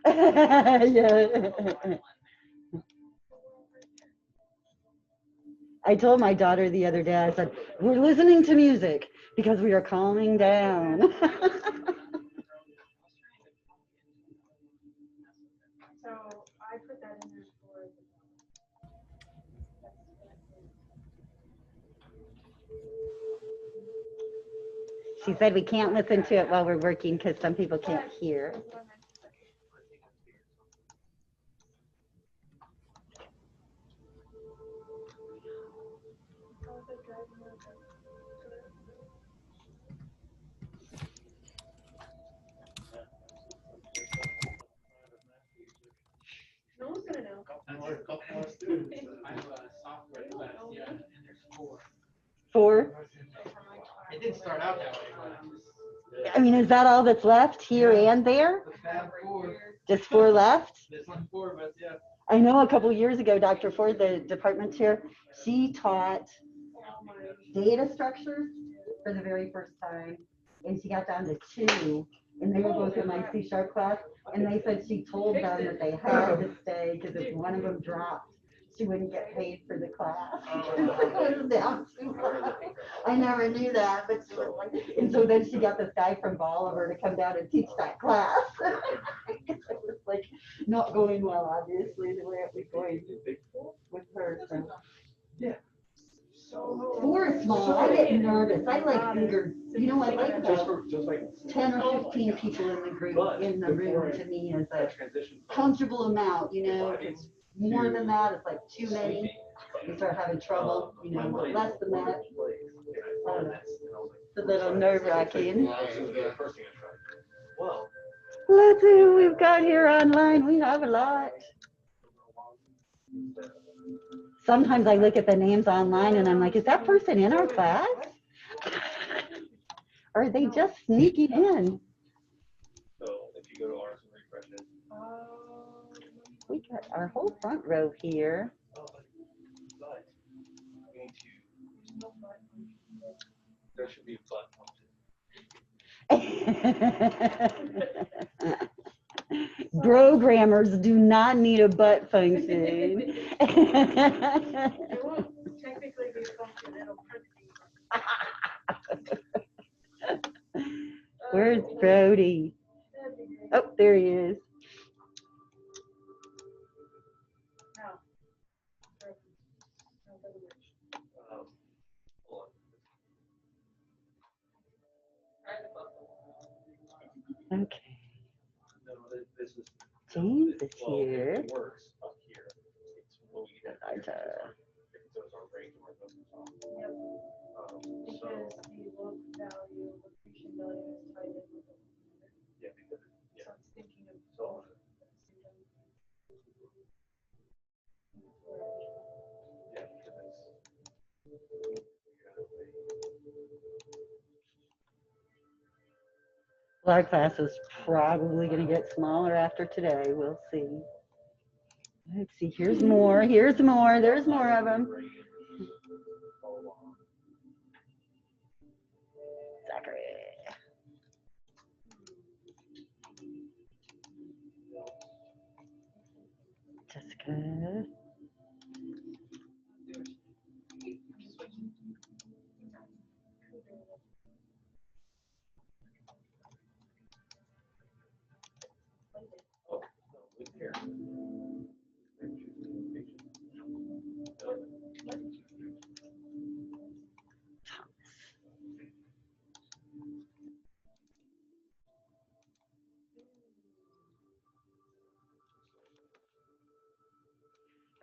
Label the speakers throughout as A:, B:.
A: Yeah. I told my daughter the other day, I said, we're listening to music because we are calming down.
B: So I put that in there for
A: She said we can't listen to it while we're working because some people can't hear.
B: no one's gonna know.
C: I have a software class, yeah, and there's 4.
A: 4?
C: It didn't start out that way, but
A: I mean, is that all that's left here and there?
C: Fab 4.
A: Just 4 left?
C: This one's 4, but yeah.
A: I know a couple years ago, Dr. Ford, the department chair, she taught data structures for the very first time, and she got down to 2, and they were both in my C# class, and they said she told them that they had to stay because if one of them dropped, she wouldn't get paid for the class. It was down too low. I never knew that, but she was like, and so then she got this guy from Bolivar to come down and teach that class. It was like not going well, obviously, the way it was going with her. So.
C: Yeah.
A: 4 is small. I get nervous. I like bigger. You know, I like about 10 or 15 people in the group in the room. To me, is a comfortable amount. You know, if it's more than that, it's like too many. You start having trouble. You know, but less than that, it's a little nerve-wracking. Let's see who we've got here online. We have a lot. Sometimes I look at the names online and I'm like, is that person in our class? Or are they just sneaking in?
D: So if you go to ours and refresh it.
A: We got our whole front row here.
D: But we need to, there should be a flat function.
A: Programmers do not need a butt function.
B: It won't technically be a function, it'll print.
A: Where's Brody? Oh, there he is. Okay. James is here.
D: It works up here. It's what we get.
B: Because the local value, location value is tied in with the
D: Yeah, because
B: so I'm thinking of
D: yeah, because
A: Our class is probably going to get smaller after today. We'll see. Let's see. Here's more. Here's more. There's more of them. Zachary. Jessica.
D: here.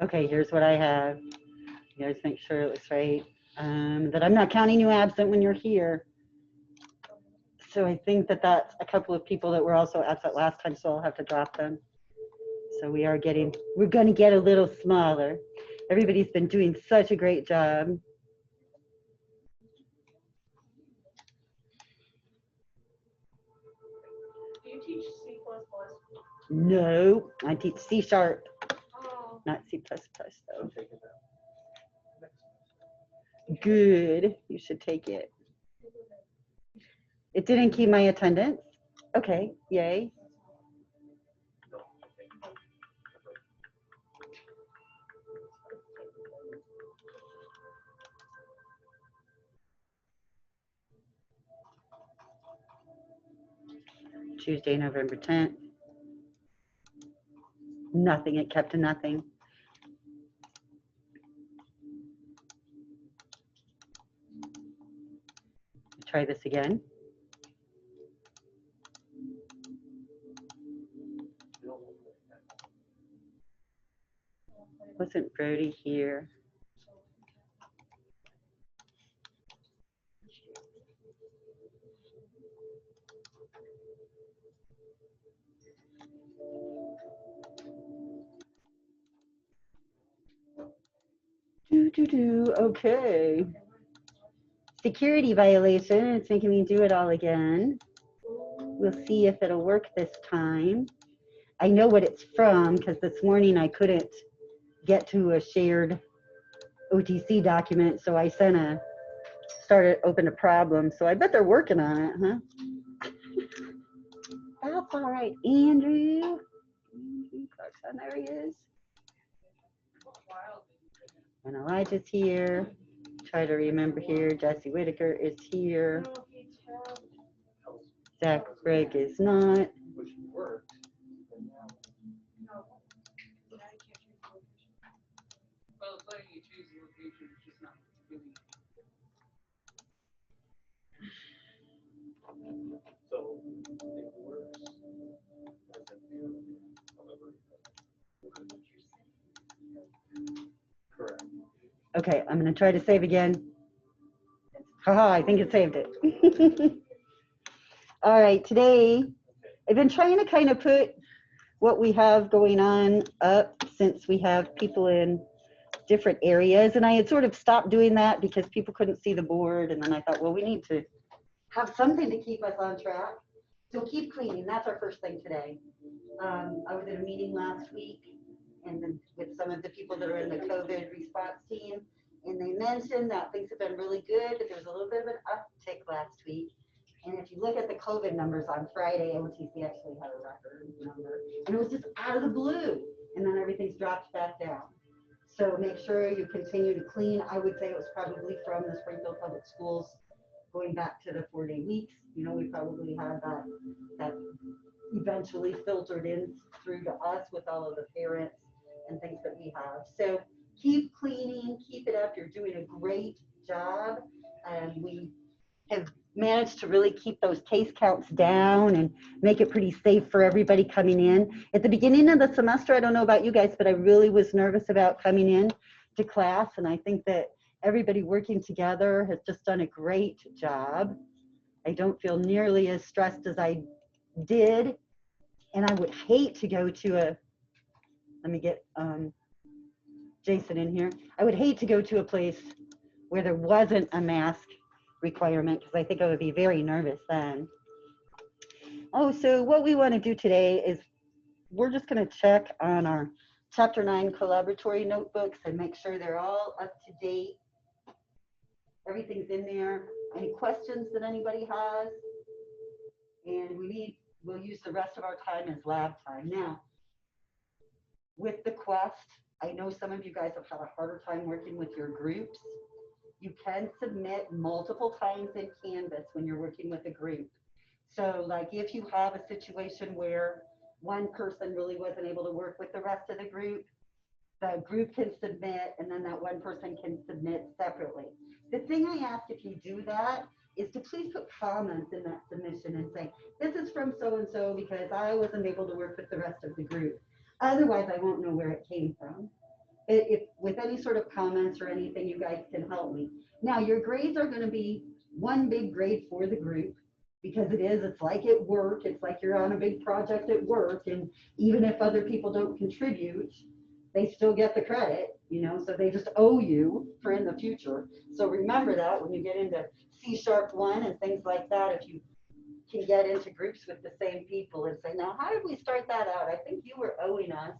A: Okay, here's what I have. You guys make sure it looks right. That I'm not counting you absent when you're here. So I think that that's a couple of people that were also absent last time, so I'll have to drop them. So we're going to get a little smaller. Everybody's been doing such a great job.
B: Do you teach C++?
A: No, I teach C#,
B: Oh.
A: not C++ though. Good, you should take it. It didn't keep my attendance. Okay, yay. Tuesday, November 10th. Nothing, it kept to nothing. Try this again. Wasn't Brody here? Okay. Security violation. It's making me do it all again. We'll see if it'll work this time. I know what it's from because this morning I couldn't get to a shared OTC document, so I opened a problem. So I bet they're working on it, huh? That's all right, Andrew. Clarkson, there he is. And Elijah's here. Try to remember here. Jesse Whitaker is here. Zach Gregg is not.
D: Which worked.
C: Well, it's letting you choose the location, it's just not giving you.
D: So it works. Correct.
A: Okay, I'm going to try to save again. Haha, I think it saved it. All right, today I've been trying to kind of put what we have going on up since we have people in different areas. And I had sort of stopped doing that because people couldn't see the board. And then I thought, well, we need to have something to keep us on track. So keep cleaning. That's our first thing today. I was in a meeting last week and then with some of the people that are in the COVID response team. And they mentioned that things have been really good, but there was a little bit of an uptick last week. And if you look at the COVID numbers on Friday, OTC actually had a record number. And it was just out of the blue. And then everything's dropped back down. So make sure you continue to clean. I would say it was probably from the Springfield Public Schools going back to the 4-day weeks. You know, we probably had that eventually filtered in through to us with all of the parents and things that we have. So keep cleaning, keep it up. You're doing a great job. And we have managed to really keep those case counts down and make it pretty safe for everybody coming in. At the beginning of the semester, I don't know about you guys, but I really was nervous about coming in to class. And I think that everybody working together has just done a great job. I don't feel nearly as stressed as I did. And I would hate to go to let me get Jason in here. I would hate to go to a place where there wasn't a mask requirement because I think I would be very nervous then. Oh, so what we want to do today is we're just going to check on our Chapter 9 collaboratory notebooks and make sure they're all up to date. Everything's in there. Any questions that anybody has? And we'll use the rest of our time as lab time. Now, with the Quest, I know some of you guys have had a harder time working with your groups. You can submit multiple times in Canvas when you're working with a group. So like if you have a situation where one person really wasn't able to work with the rest of the group can submit and then that one person can submit separately. The thing I ask if you do that is to please put comments in that submission and say, this is from so-and-so because I wasn't able to work with the rest of the group. Otherwise, I won't know where it came from. If with any sort of comments or anything, you guys can help me. Now, your grades are going to be one big grade for the group because it's like at work. It's like you're on a big project at work. And even if other people don't contribute, they still get the credit, you know, so they just owe you for in the future. So remember that when you get into C#1 and things like that, if you can get into groups with the same people and say, now, how did we start that out? I think you were owing us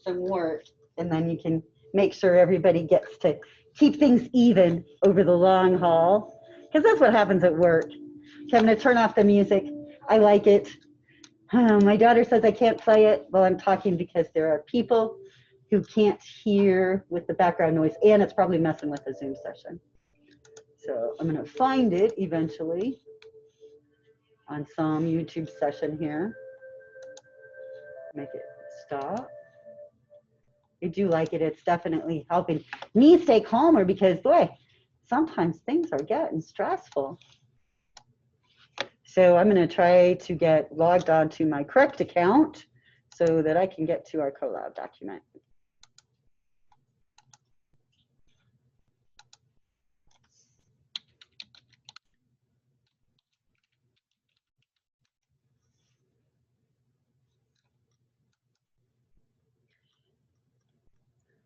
A: some work. And then you can make sure everybody gets to keep things even over the long haul. Because that's what happens at work. Okay, I'm going to turn off the music. I like it. My daughter says I can't play it while I'm talking because there are people who can't hear with the background noise. And it's probably messing with the Zoom session. So I'm going to find it eventually. on some YouTube session here. Make it stop. I do like it. It's definitely helping me stay calmer because, boy, sometimes things are getting stressful. So I'm going to try to get logged on to my correct account so that I can get to our Colab document.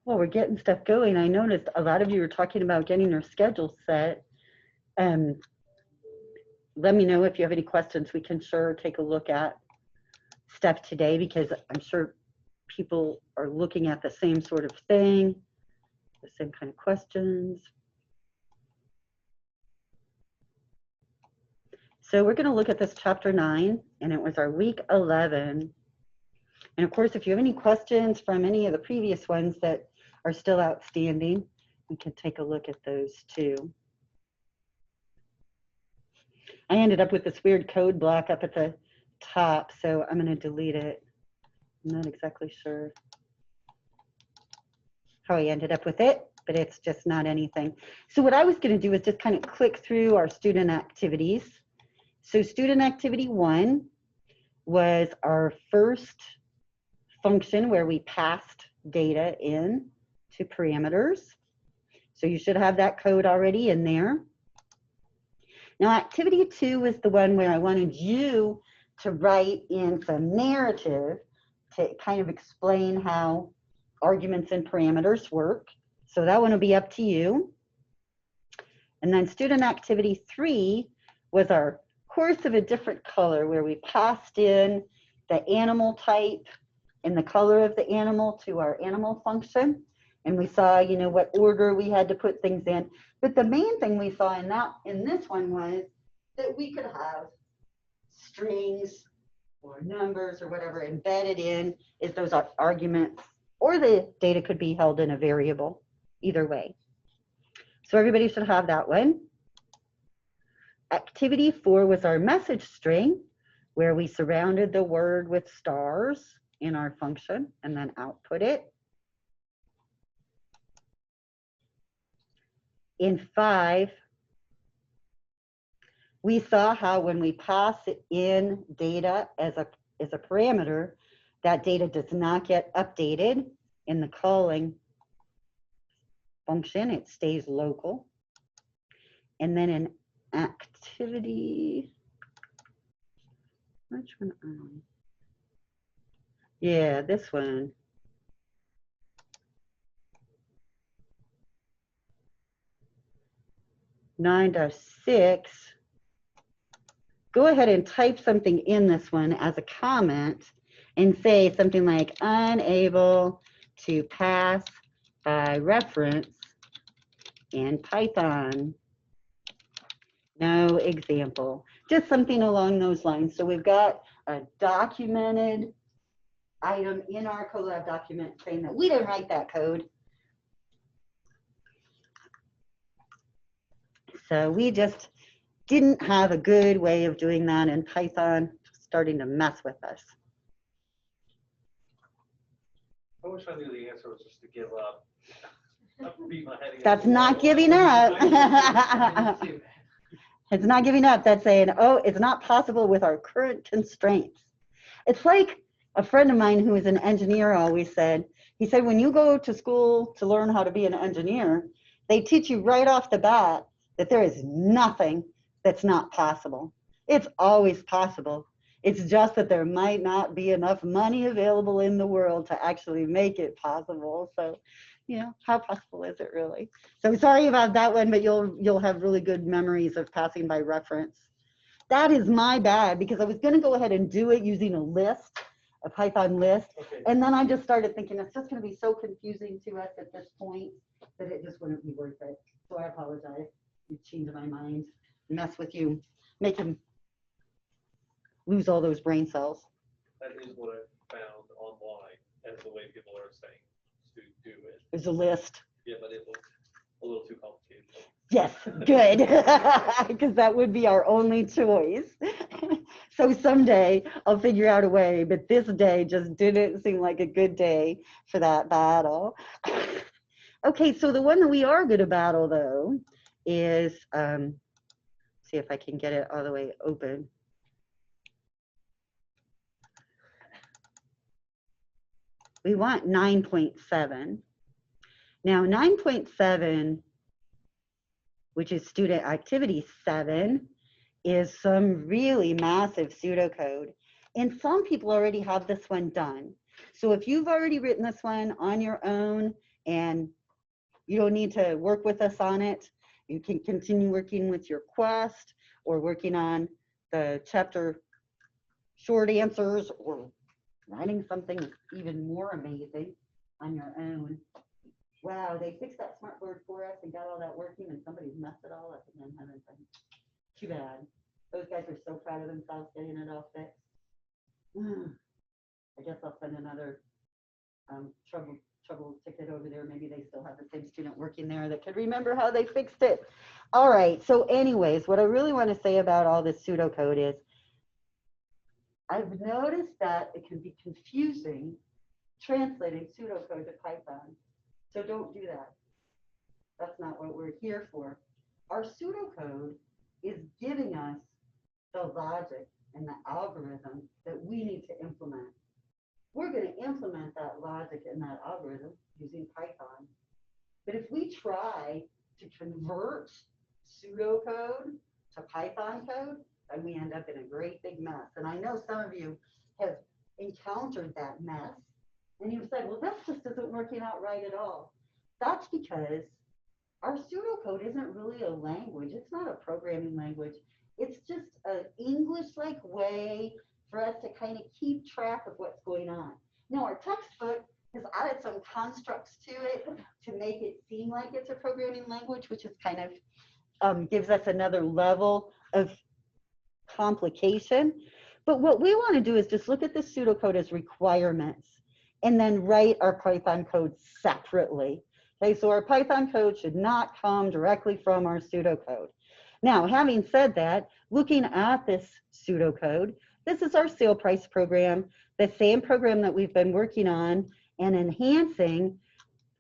A: Well, we're getting stuff going. I noticed a lot of you were talking about getting your schedule set. Let me know if you have any questions. We can sure take a look at stuff today because I'm sure people are looking at the same sort of thing, the same kind of questions. So we're going to look at this chapter 9, and it was our week 11. And of course, if you have any questions from any of the previous ones that are still outstanding, we can take a look at those too. I ended up with this weird code block up at the top, so I'm going to delete it. I'm not exactly sure how I ended up with it, but it's just not anything. So what I was going to do is just kind of click through our student activities. So student activity 1 was our first function where we passed data in to parameters. So you should have that code already in there. Now activity 2 was the one where I wanted you to write in some narrative to kind of explain how arguments and parameters work. So that one will be up to you. And then student activity 3 was our course of a different color where we passed in the animal type and the color of the animal to our animal function. And we saw, you know, what order we had to put things in. But the main thing we saw in this one was that we could have strings or numbers or whatever embedded in is those arguments, or the data could be held in a variable, either way. So everybody should have that one. Activity 4 was our message string, where we surrounded the word with stars in our function and then output it. In 5, we saw how when we pass in data as a parameter, that data does not get updated in the calling function. It stays local. And then in activity, which one? Yeah, this one. (9-6), go ahead and type something in this one as a comment and say something like unable to pass by reference in Python. No example, just something along those lines. So we've got a documented item in our Colab document saying that we didn't write that code. So we just didn't have a good way of doing that, and Python starting to mess with us.
D: I wish I knew the answer was just to give up. Beat my head against
A: That's
D: the
A: not
D: wall.
A: giving up. It's not giving up. That's saying, oh, it's not possible with our current constraints. It's like a friend of mine who is an engineer always said, he said, when you go to school to learn how to be an engineer, they teach you right off the bat that there is nothing that's not possible. It's always possible. It's just that there might not be enough money available in the world to actually make it possible. So, you know, how possible is it really? So sorry about that one, but you'll have really good memories of passing by reference. That is my bad because I was going to go ahead and do it using a list, a Python list.
D: Okay.
A: And then I just started thinking it's just going to be so confusing to us at this point that it just wouldn't be worth it. So I apologize. You changed my mind, mess with you, make him lose all those brain cells.
D: That is what I found online as the way people are saying to do it.
A: There's a list.
D: Yeah, but it was a little too complicated.
A: Yes, good, because that would be our only choice. So someday I'll figure out a way, but this day just didn't seem like a good day for that battle. Okay, so the one that we are going to battle though is, see if I can get it all the way open. We want 9.7. Now 9.7, which is student activity 7, is some really massive pseudocode. And some people already have this one done. So if you've already written this one on your own and you don't need to work with us on it, you can continue working with your quest or working on the chapter short answers or writing something even more amazing on your own. Wow, they fixed that smartboard for us and got all that working, and somebody's messed it all up again, haven't they? Too bad. Those guys are so proud of themselves getting it all fixed. I guess I'll send another trouble ticket over there. Maybe they still have the same student working there that could remember how they fixed it. All right, so anyways, what I really want to say about all this pseudocode is I've noticed that it can be confusing translating pseudocode to Python. So don't do that. That's not what we're here for. Our pseudocode is giving us the logic and the algorithm that we need to implement. We're going to implement that logic and that algorithm using Python. But if we try to convert pseudocode to Python code, then we end up in a great big mess. And I know some of you have encountered that mess. And you've said, well, that just isn't working out right at all. That's because our pseudocode isn't really a language. It's not a programming language. It's just an English-like way for us to kind of keep track of what's going on. Now, our textbook has added some constructs to it to make it seem like it's a programming language, which is kind of gives us another level of complication. But what we want to do is just look at the pseudocode as requirements and then write our Python code separately. Okay, so our Python code should not come directly from our pseudocode. Now, having said that, looking at this pseudocode, this is our sale price program, the same program that we've been working on and enhancing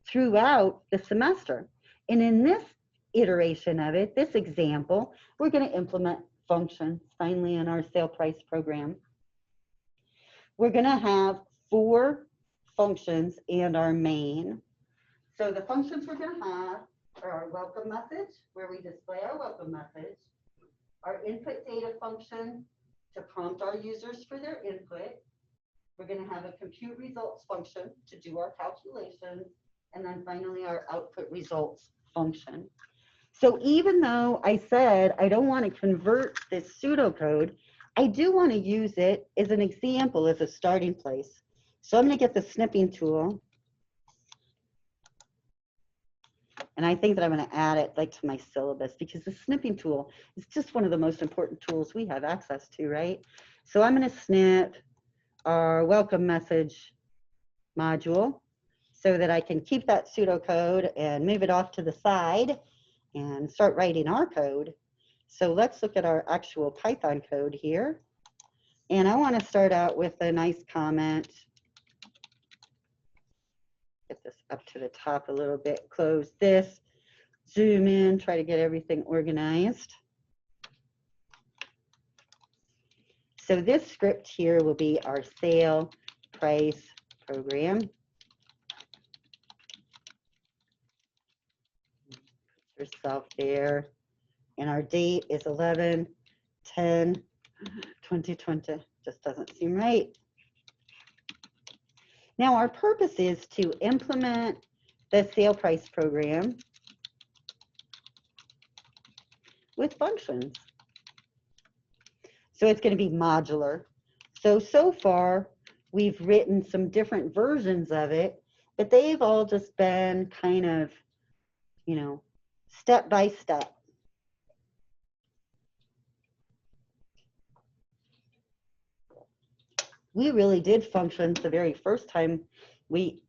A: throughout the semester. And in this iteration of it, this example, we're going to implement functions finally in our sale price program. We're going to have 4 functions and our main. So the functions we're going to have are our welcome message, where we display our welcome message, our input data function to prompt our users for their input. We're going to have a compute results function to do our calculations, and then finally our output results function. So even though I said I don't want to convert this pseudocode, I do want to use it as an example, as a starting place. So I'm going to get the snipping tool. And I think that I'm going to add it like to my syllabus, because the snipping tool is just one of the most important tools we have access to, right? So I'm going to snip our welcome message module so that I can keep that pseudocode and move it off to the side and start writing our code. So let's look at our actual Python code here. And I want to start out with a nice comment. Get this up to the top a little bit, close this, zoom in, try to get everything organized. So this script here will be our sale price program. Put yourself there. And our date is 11/10/2020. Just doesn't seem right. Now our purpose is to implement the sale price program with functions. So it's going to be modular. So far we've written some different versions of it, but they've all just been kind of, you know, step by step. We really did functions the very first time we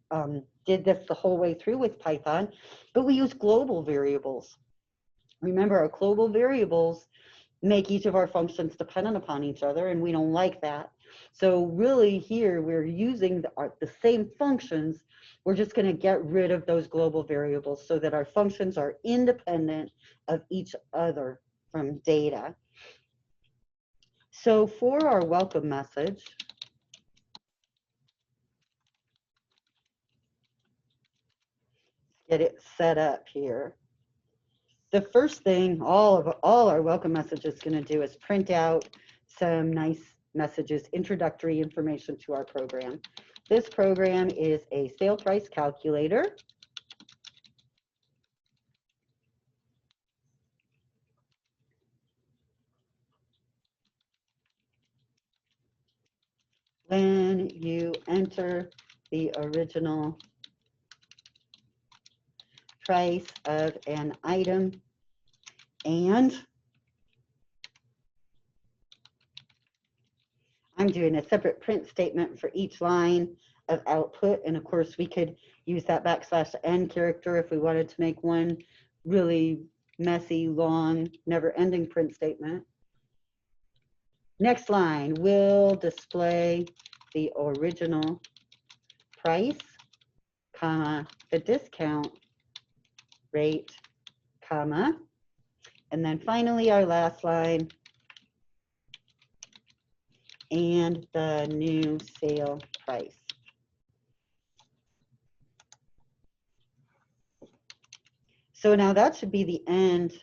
A: did this the whole way through with Python, but we use global variables. Remember, our global variables make each of our functions dependent upon each other, and we don't like that. So really here we're using the same functions. We're just going to get rid of those global variables so that our functions are independent of each other from data. So for our welcome message, get it set up here. The first thing all our welcome message is going to do is print out some nice messages, introductory information to our program. This program is a sale price calculator. When you enter the original price of an item and I'm doing a separate print statement for each line of output. And of course, we could use that \n character if we wanted to make one really messy, long, never-ending print statement. Next line will display the original price, comma, the discount rate, comma, and then finally our last line, and the new sale price. So now that should be the end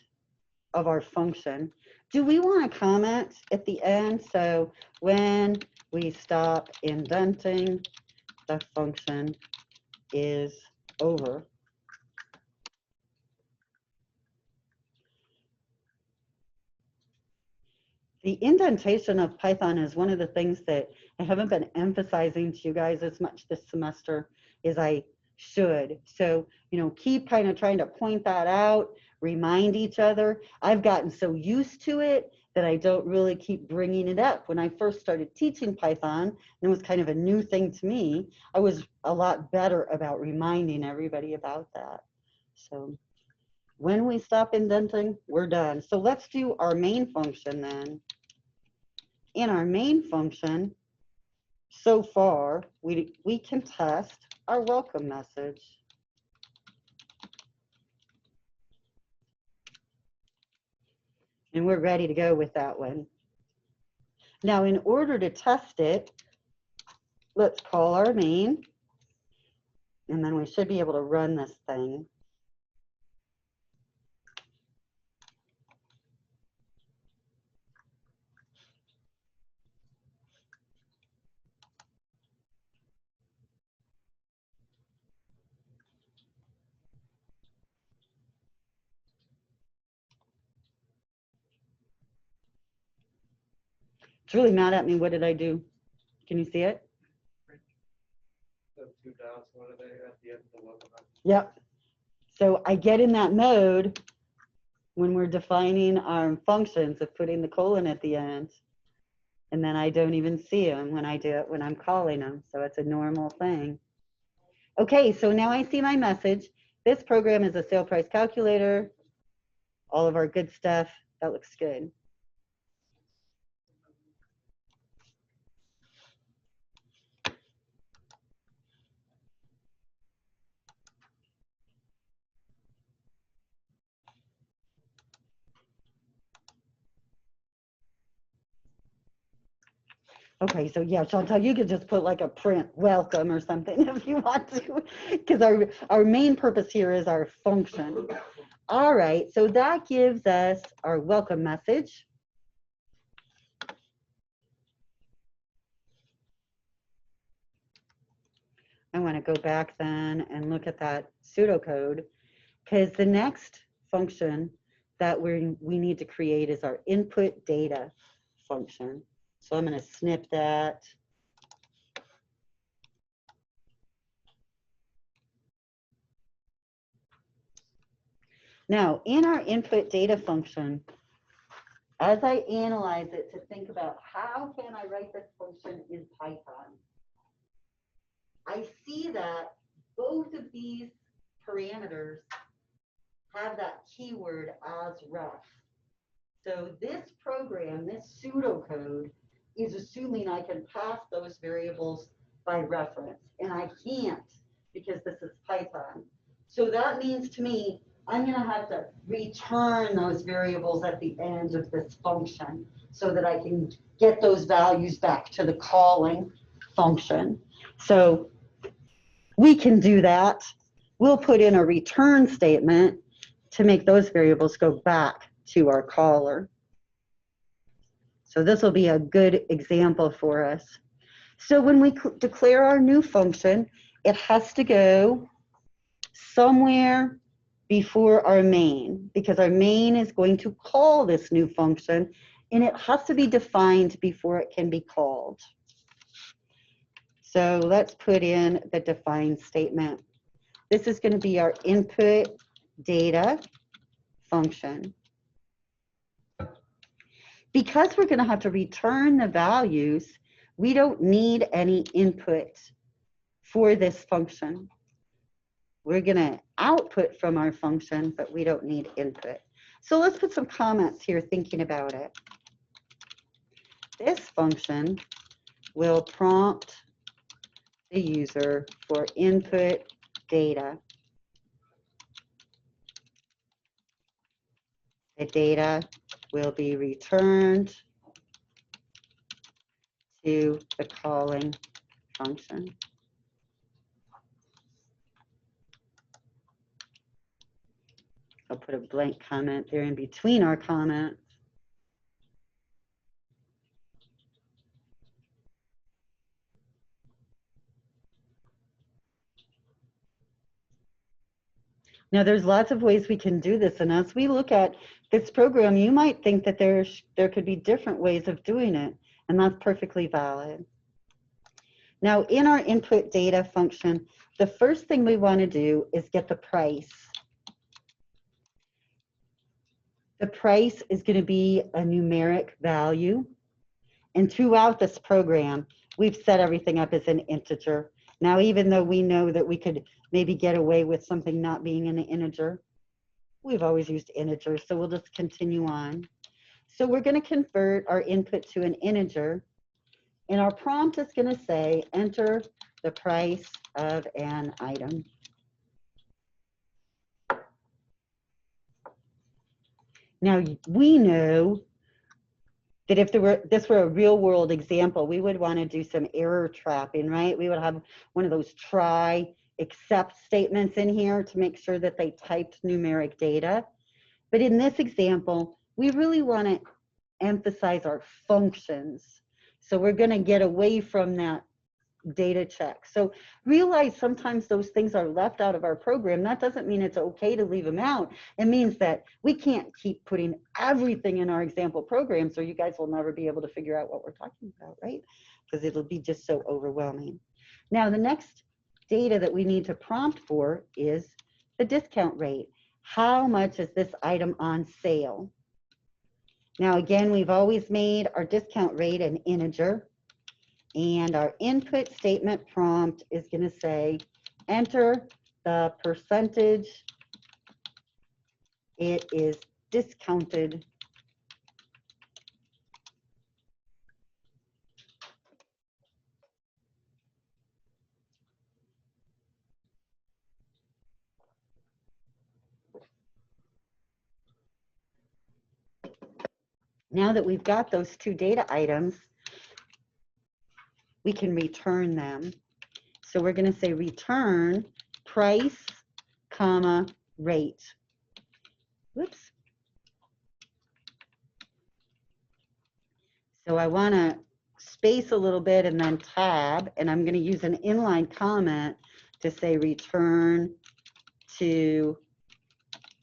A: of our function. Do we want to comment at the end? So when we stop indenting, the function is over. The indentation of Python is one of the things that I haven't been emphasizing to you guys as much this semester as I should. So, you know, keep kind of trying to point that out, remind each other. I've gotten so used to it that I don't really keep bringing it up. When I first started teaching Python, and it was kind of a new thing to me, I was a lot better about reminding everybody about that. So when we stop indenting, we're done. So let's do our main function then. In our main function, so far, we can test our welcome message. And we're ready to go with that one. Now, in order to test it, let's call our main, and then we should be able to run this thing. It's really mad at me. What did I do? Can you see it?
D: The two dots, what are they at the end of the welcome message?
A: Yep. So I get in that mode when we're defining our functions of putting the colon at the end. And then I don't even see them when I do it when I'm calling them. So it's a normal thing. Okay, so now I see my message. This program is a sale price calculator. All of our good stuff. That looks good. Okay, so yeah, Chantal, you could just put like a print welcome or something if you want to, because our main purpose here is our function. All right, so that gives us our welcome message. I want to go back then and look at that pseudocode, because the next function that we need to create is our input data function. So I'm going to snip that. Now, in our input data function, as I analyze it to think about how can I write this function in Python, I see that both of these parameters have that keyword as ref. So this program, this pseudocode, is assuming I can pass those variables by reference, and I can't because this is Python. So that means to me, I'm going to have to return those variables at the end of this function so that I can get those values back to the calling function. So we can do that. We'll put in a return statement to make those variables go back to our caller. So this will be a good example for us. So when we declare our new function, it has to go somewhere before our main, because our main is going to call this new function, and it has to be defined before it can be called. So let's put in the define statement. This is going to be our input data function. Because we're going to have to return the values, we don't need any input for this function. We're going to output from our function, but we don't need input. So let's put some comments here thinking about it. This function will prompt the user for input data. The data will be returned to the calling function. I'll put a blank comment there in between our comments. Now, there's lots of ways we can do this, and as we look at this program, you might think that there could be different ways of doing it, and that's perfectly valid. Now, in our input data function, the first thing we want to do is get the price. The price is going to be a numeric value, and throughout this program, we've set everything up as an integer. Now, even though we know that we could maybe get away with something not being an integer, we've always used integers, so we'll just continue on. So we're going to convert our input to an integer, and our prompt is going to say, enter the price of an item. Now, we know that if this were a real world example, we would want to do some error trapping, right? We would have one of those try, except statements in here to make sure that they typed numeric data. But in this example, we really want to emphasize our functions. So we're going to get away from that data check. So realize sometimes those things are left out of our program. That doesn't mean it's okay to leave them out. It means that we can't keep putting everything in our example program, so you guys will never be able to figure out what we're talking about, right? Because it'll be just so overwhelming. Now, the next data that we need to prompt for is the discount rate. How much is this item on sale? Now, again, we've always made our discount rate an integer. And our input statement prompt is going to say, enter the percentage it is discounted Now that we've got those two data items, we can return them. So we're going to say return price, comma, rate. Whoops. So I want to space a little bit and then tab, and I'm going to use an inline comment to say return to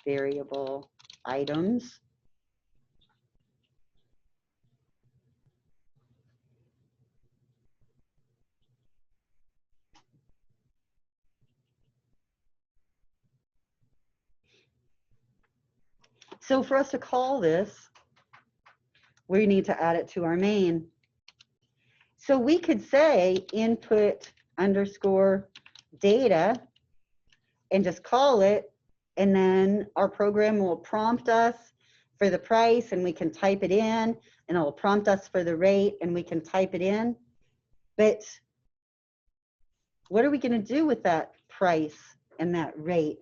A: variable items. So for us to call this, we need to add it to our main. So we could say input underscore data and just call it, and then our program will prompt us for the price and we can type it in and it'll prompt us for the rate and we can type it in. But what are we going to do with that price and that rate?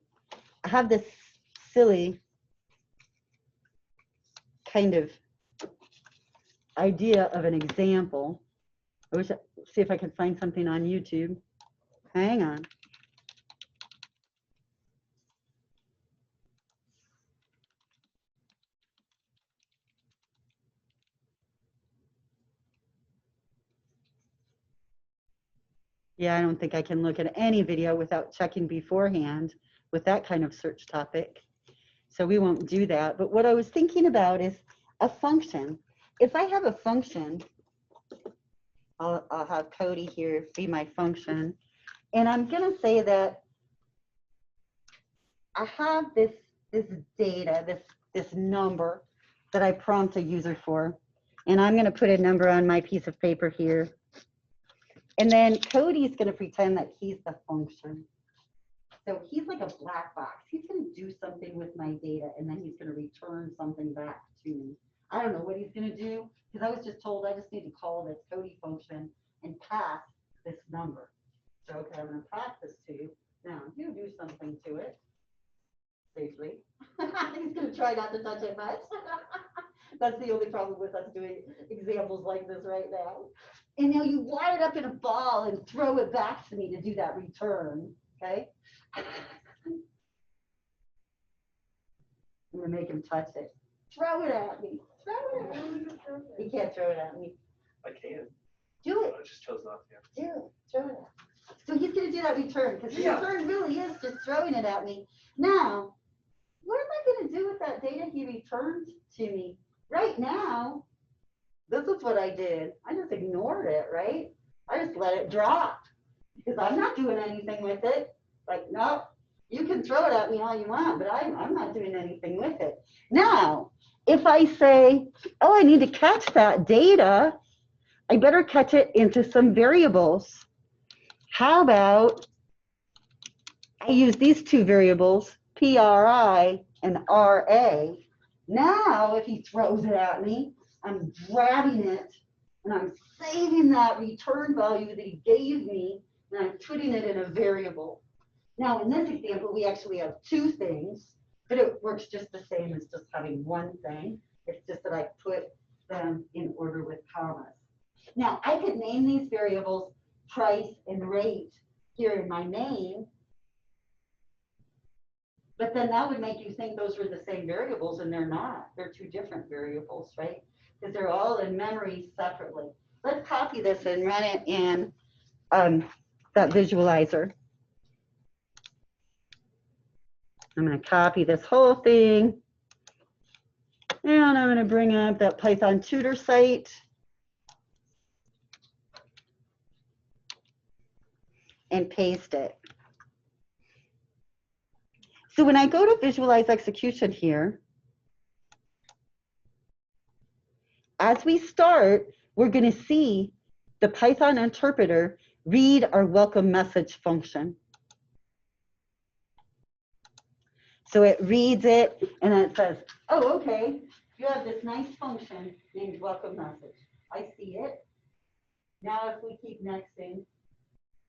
A: I have this silly kind of idea of an example. I wish see if I could find something on YouTube. Hang on. Yeah, I don't think I can look at any video without checking beforehand with that kind of search topic. So we won't do that. But what I was thinking about is a function. If I have a function, I'll have Cody here be my function. And I'm going to say that I have this data, this number that I prompt a user for. And I'm going to put a number on my piece of paper here. And then Cody's going to pretend that he's the function. So he's like a black box. He's going to do something with my data, and then he's going to return something back to me. I don't know what he's going to do, because I was just told I just need to call this Cody function and pass this number. So, okay, I'm going to pass this to you. Now, you do something to it safely. He's going to try not to touch it much. That's the only problem with us doing examples like this right now. And now you wire it up in a ball and throw it back to me to do that return, okay? I'm gonna make him touch it. Throw it at me. Throw it at me. He can't throw it at me.
D: I can.
A: Do it.
D: I just chose not to.
A: Do it. Throw it at me. So he's gonna do that return, because the return really is just throwing it at me. Now, what am I gonna do with that data he returned to me? Right now, this is what I did. I just ignored it, right? I just let it drop because I'm not doing anything with it. Like, no, you can throw it at me all you want, but I'm not doing anything with it. Now, if I say, oh, I need to catch that data, I better catch it into some variables. How about I use these two variables, PRI and RA. Now, if he throws it at me, I'm grabbing it and I'm saving that return value that he gave me, and I'm putting it in a variable. Now, in this example, we actually have two things, but it works just the same as just having one thing. It's just that I put them in order with commas. Now, I could name these variables price and rate here in my name, but then that would make you think those were the same variables, and they're not. They're two different variables, right? Because they're all in memory separately. Let's copy this and run it in that visualizer. I'm going to copy this whole thing, and I'm going to bring up that Python tutor site and paste it. So when I go to visualize execution here, as we start, we're going to see the Python interpreter read our welcome message function. So it reads it, and then it says, oh, okay, you have this nice function named welcome message. I see it. Now if we keep nexting,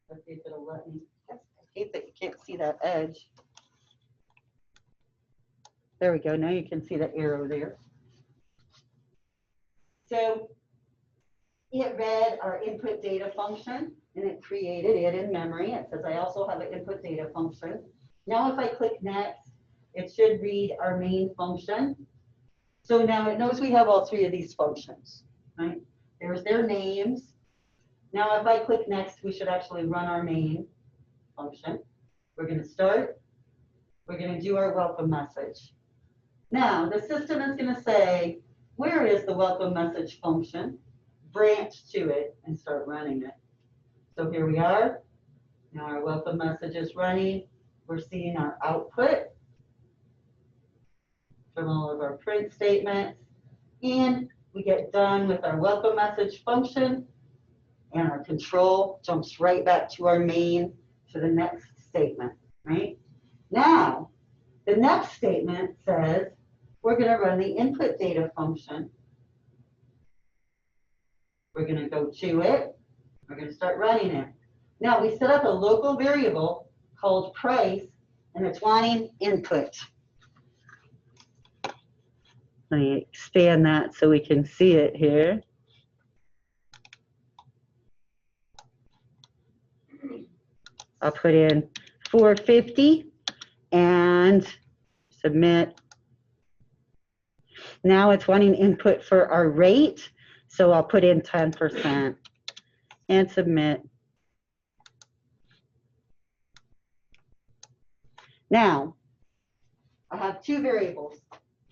A: let's see if it'll let me. I hate that you can't see that edge. There we go. Now you can see the arrow there. So it read our input data function, and it created it in memory. It says I also have an input data function. Now if I click next, it should read our main function. So now it knows we have all three of these functions, right? There's their names. Now if I click next, we should actually run our main function. We're going to start. We're going to do our welcome message. Now the system is going to say, where is the welcome message function? Branch to it and start running it. So here we are. Now our welcome message is running. We're seeing our output from all of our print statements. And we get done with our welcome message function, and our control jumps right back to our main for the next statement, right? Now, the next statement says, we're going to run the input data function. We're going to go to it. We're going to start running it. Now we set up a local variable called price, and it's wanting input. Let me expand that so we can see it here. I'll put in 450 and submit. Now it's wanting input for our rate, so I'll put in 10% and submit. Now, I have two variables,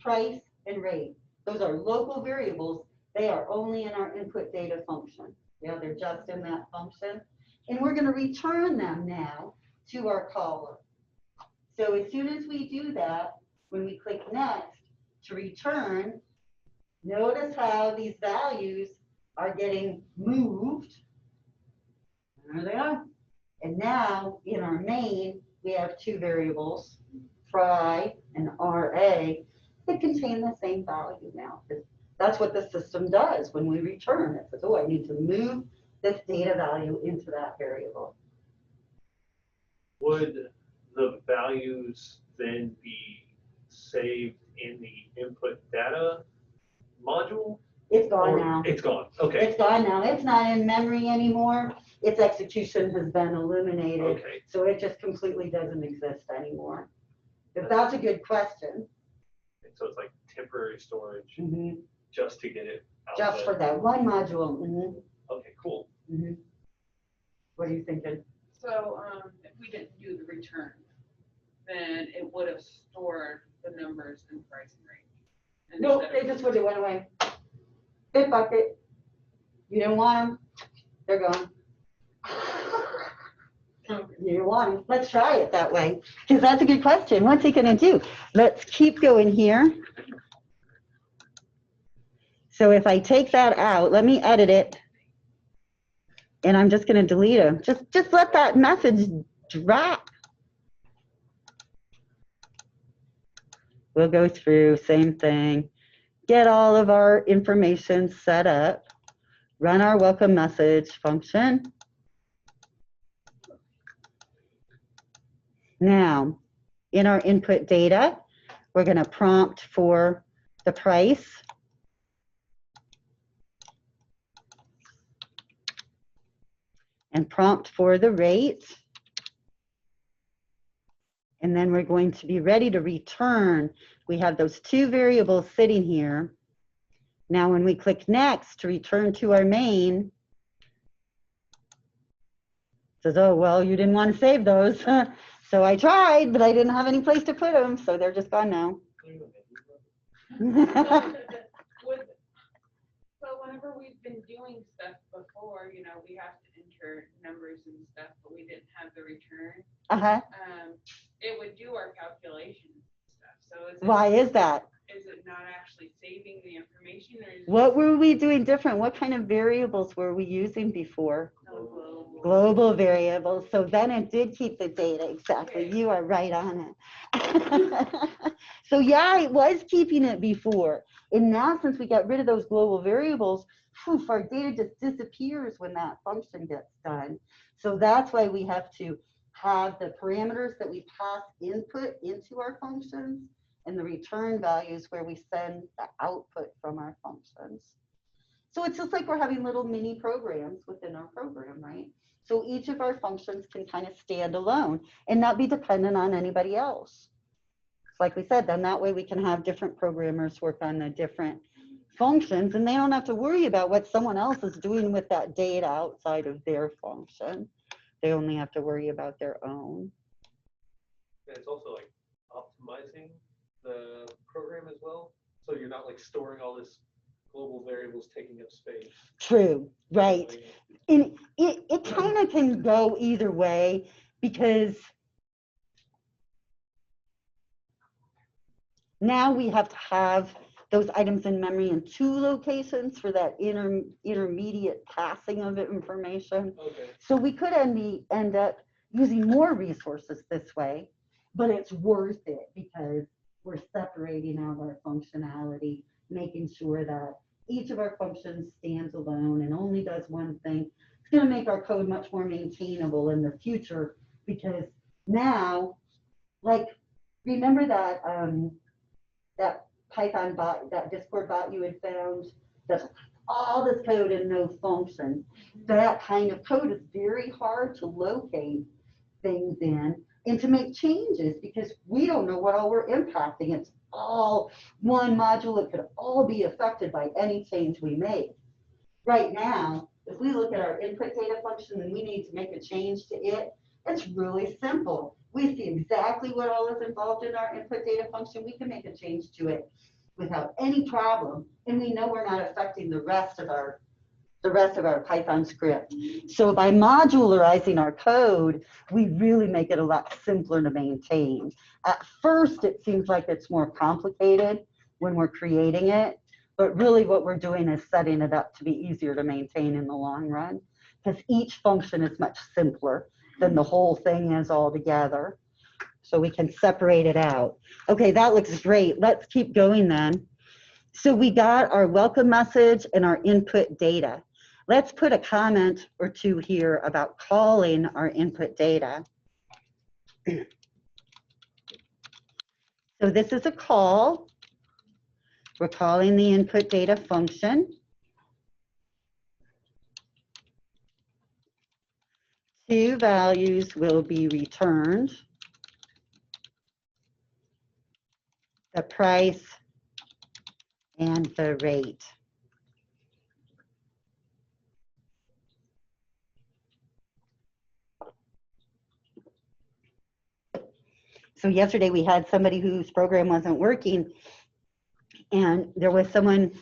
A: price and rate. Those are local variables. They are only in our input data function. Yeah, they're just in that function. And we're going to return them now to our caller. So as soon as we do that, when we click next to return, notice how these values are getting moved. There they are. And now in our main, we have two variables, pry and RA, that contain the same value now. That's what the system does when we return. It says, oh, I need to move this data value into that variable.
D: Would the values then be saved in the input data module?
A: It's gone
D: Or
A: now.
D: It's gone, okay,
A: It's gone now. It's not in memory anymore. Its execution has been eliminated.
D: okay.
A: So it just completely doesn't exist anymore. But that's a good question.
D: And so it's like temporary storage
A: Mhm.
D: just to get it out.
A: Just for that one module. Mhm.
D: Okay, cool.
A: Mhm. What are you thinking?
B: So, if we didn't do the return, then it would have stored the numbers in pricing range. And
A: Nope,
B: instead
A: they
B: of-
A: just would have went away. Bit bucket. You didn't want them, they're gone. You didn't want them. Let's try it that way, because that's a good question. What's it gonna do? Let's keep going here. So if I take that out, let me edit it. And I'm just gonna delete them. Just let that message drop. We'll go through, same thing. Get all of our information set up. Run our welcome message function. Now, in our input data, we're gonna prompt for the price. And prompt for the rate. And then we're going to be ready to return. We have those two variables sitting here. Now, when we click next to return to our main, it says, oh, well, you didn't want to save those. So I tried, but I didn't have any place to put them. So they're just gone now.
B: So whenever we've been doing stuff before, you know, we have to enter numbers and stuff, but we didn't have the return.
A: Uh-huh.
B: It would do our calculations and stuff. So
A: Why is that?
B: Is it not actually saving the information, or is
A: What were we doing different? What kind of variables were we using before?
B: global?
A: Global variables. So then it did keep the data. Exactly.
B: Okay.
A: You are right on it. So yeah, it was keeping it before. And now since we got rid of those global variables, poof, our data just disappears when that function gets done. So that's why we have to have the parameters that we pass input into our functions and the return values where we send the output from our functions. So it's just like we're having little mini programs within our program, right? So each of our functions can kind of stand alone and not be dependent on anybody else. Like we said, then that way we can have different programmers work on the different functions and they don't have to worry about what someone else is doing with that data outside of their function. They only have to worry about their own.
D: And it's also like optimizing the program as well. So you're not like storing all this global variables taking up space.
A: True, right. And it kind of can go either way because now we have to have those items in memory in two locations for that intermediate passing of information.
D: Okay.
A: So we could end up using more resources this way, but it's worth it because we're separating out our functionality, making sure that each of our functions stands alone and only does one thing. It's going to make our code much more maintainable in the future, because now, like, remember that that Python bot, that Discord bot you had found, that's all this code and no function. That kind of code is very hard to locate things in and to make changes, because we don't know what all we're impacting. It's all one module. It could all be affected by any change we make. Right now, if we look at our input data function and we need to make a change to it, it's really simple. We see exactly what all is involved in our input data function. We can make a change to it without any problem, and we know we're not affecting the rest of our Python script. So by modularizing our code, we really make it a lot simpler to maintain. At first, it seems like it's more complicated when we're creating it, but really what we're doing is setting it up to be easier to maintain in the long run, because each function is much simpler than the whole thing is all together. So we can separate it out. Okay, that looks great. Let's keep going then. So we got our welcome message and our input data. Let's put a comment or two here about calling our input data. So this is a call. We're calling the input data function. Two values will be returned: the price and the rate. So yesterday we had somebody whose program wasn't working, and there was someone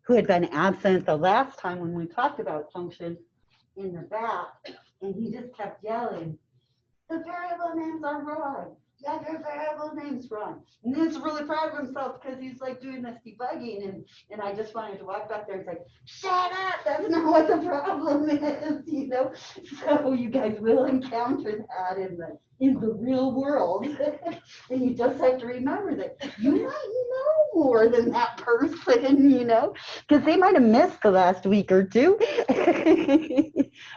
A: who had been absent the last time when we talked about functions in the back, and he just kept yelling, "The variable names are wrong. Yeah, your variable name's wrong." And he's really proud of himself because he's like doing this debugging, and I just wanted to walk back there and say, "Shut up, that's not what the problem is," you know? So you guys will encounter that in the real world. And you just have to remember that you might know more than that person, you know, because they might have missed the last week or two.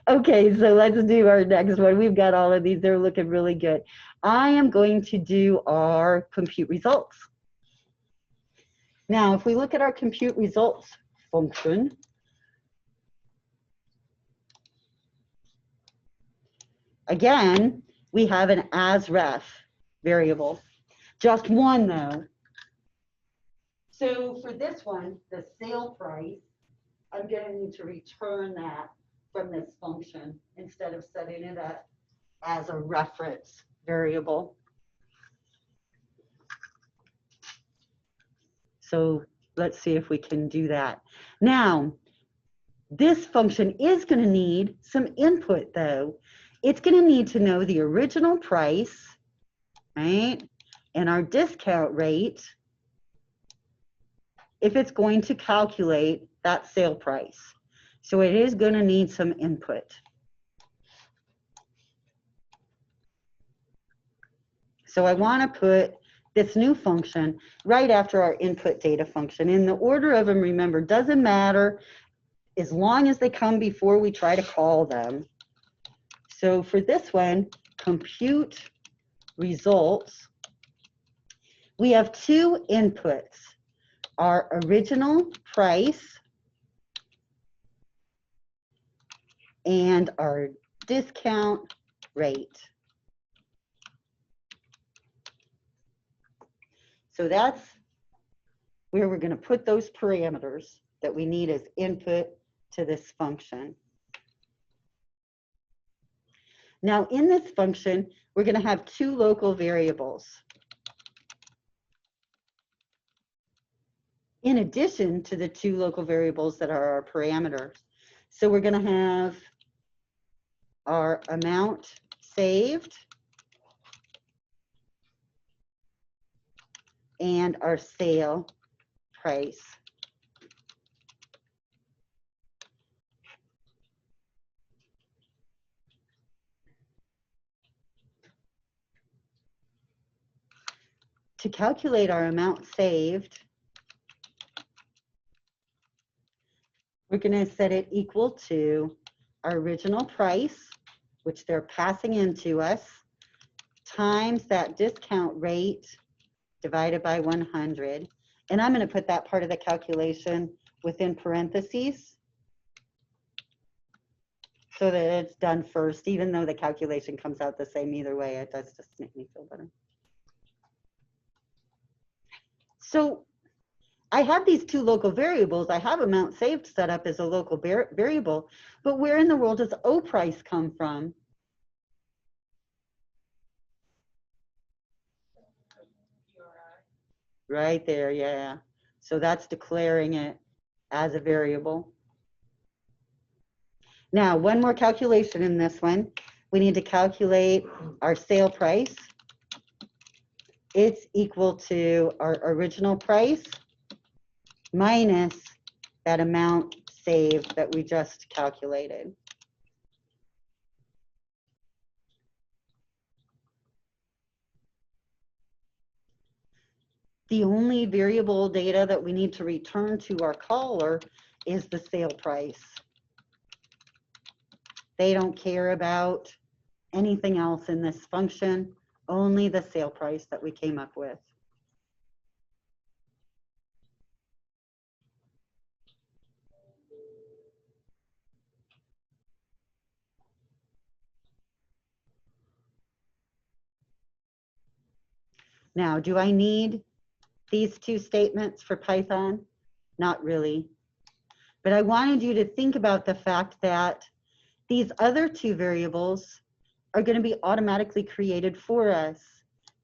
A: Okay, so let's do our next one. We've got all of these. They're looking really good. I am going to do our compute results. Now, if we look at our compute results function, again, we have an asRef variable. Just one, though. So for this one, the sale price, I'm going to need to return that from this function instead of setting it up as a reference variable. So let's see if we can do that. Now, this function is going to need some input, though. It's going to need to know the original price, right, and our discount rate if it's going to calculate that sale price. So it is going to need some input. So I want to put this new function right after our input data function. In the order of them, remember, doesn't matter as long as they come before we try to call them. So for this one, compute results, we have two inputs, our original price and our discount rate. So that's where we're going to put those parameters that we need as input to this function. Now in this function, we're going to have two local variables in addition to the two local variables that are our parameters. So we're going to have our amount saved and our sale price. to calculate our amount saved, we're going to set it equal to our original price, which they're passing into us, times that discount rate divided by 100. And I'm going to put that part of the calculation within parentheses so that it's done first, even though the calculation comes out the same either way. It does just make me feel better. So I have these two local variables. I have amount saved set up as a local variable, but where in the world does O price come from? Right there, yeah. So that's declaring it as a variable. Now, one more calculation in this one. We need to calculate our sale price. It's equal to our original price minus that amount saved that we just calculated. The only variable data that we need to return to our caller is the sale price. They don't care about anything else in this function, only the sale price that we came up with. Now, do I need these two statements for Python? Not really. But I wanted you to think about the fact that these other two variables are going to be automatically created for us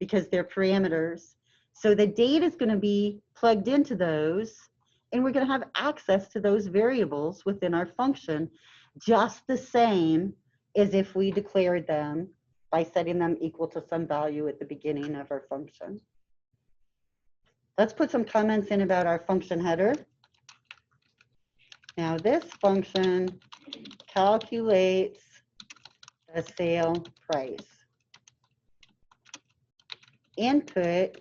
A: because they're parameters. So the data is going to be plugged into those, and we're going to have access to those variables within our function, just the same as if we declared them by setting them equal to some value at the beginning of our function. Let's put some comments in about our function header. Now this function calculates the sale price. Input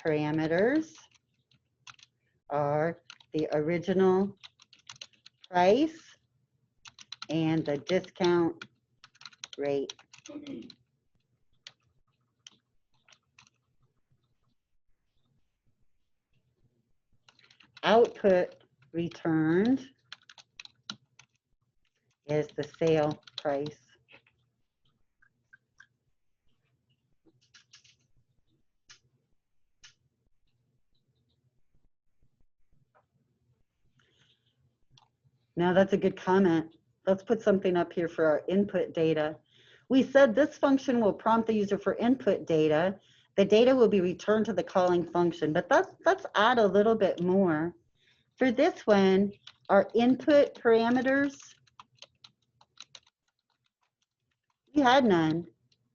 A: parameters are the original price and the discount rate. Output returned is the sale price. Now that's a good comment. Let's put something up here for our input data. We said this function will prompt the user for input data. The data will be returned to the calling function, but let's add a little bit more. For this one, our input parameters, we had none.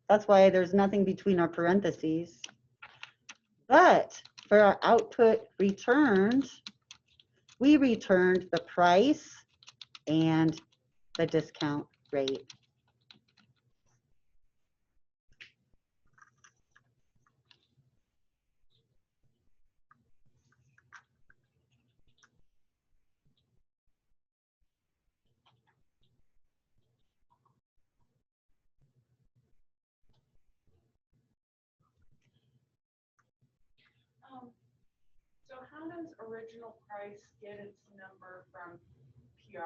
A: That's why there's nothing between our parentheses. But for our output returned, we returned the price and the discount rate.
B: So how does original price get its number from PRI?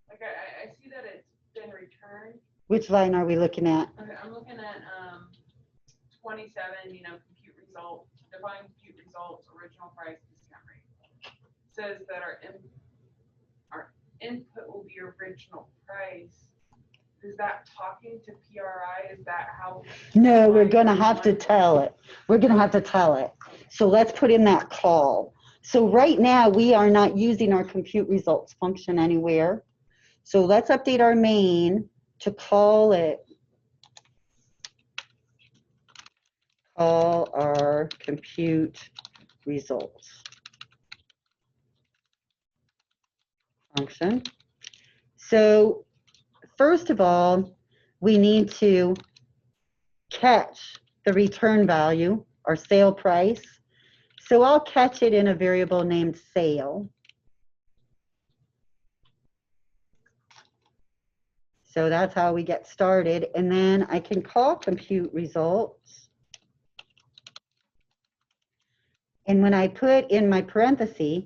B: Like I see that it's been returned.
A: Which line are we looking at?
B: Okay, I'm looking at 27, compute results, define compute results, original price, discount rate. It says that our input will be original price. Is that talking to PRI? Is that how?
A: No, we're going to have to tell it. We're going to have to tell it. So let's put in that call. So right now we are not using our compute results function anywhere. So let's update our main to call it. Call our compute results function. So first of all, we need to catch the return value or sale price. So I'll catch it in a variable named sale. So that's how we get started. And then I can call compute results. And when I put in my parenthesis,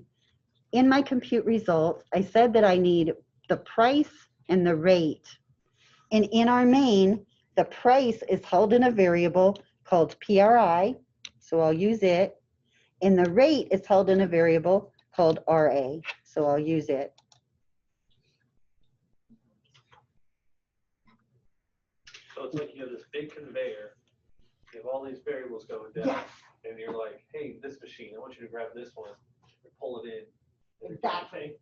A: in my compute results, I said that I need the price and the rate. And in our main, the price is held in a variable called PRI, so I'll use it. And the rate is held in a variable called RA, so I'll use it.
D: So it's like you have this big conveyor, you have all these variables going down,
A: Yes.
D: and you're like, hey, this machine, I want you to grab this one, and pull it in. And
A: Exactly.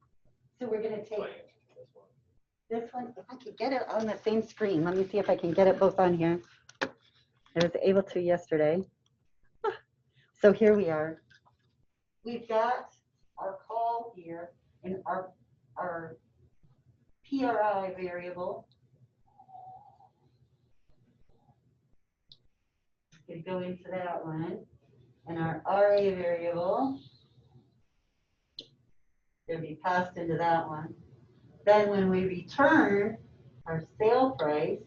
A: So we're gonna take
D: Bang, this one.
A: this one, if I could get it on the same screen. Let me see if I can get it both on here. I was able to yesterday. So here we are. We've got our call here and our PRI variable. Could go into that one. And our RA variable will be passed into that one. Then when we return our sale price,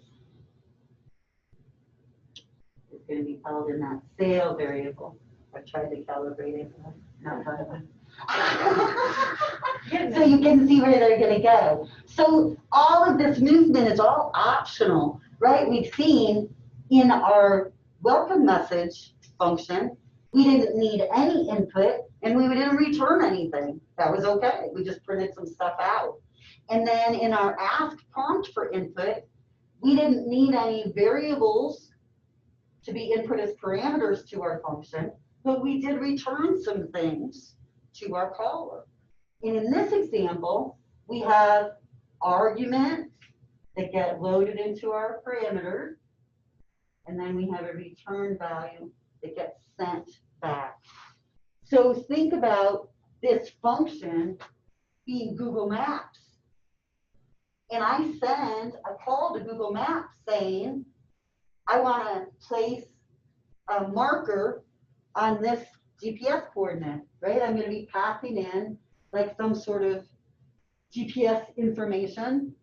A: it's going to be held in that sale variable. I tried to calibrate it, but not thought of it. So you can see where they're going to go. So all of this movement is all optional, right? We've seen in our welcome message function, we didn't need any input and we didn't return anything. That was okay. We just printed some stuff out. And then in our ask prompt for input, we didn't need any variables to be input as parameters to our function, but we did return some things to our caller. And in this example, we have arguments that get loaded into our parameter, and then we have a return value that gets sent back. So think about this function being Google Maps. And I send a call to Google Maps saying, I want to place a marker on this GPS coordinate, right? I'm going to be passing in like some sort of GPS information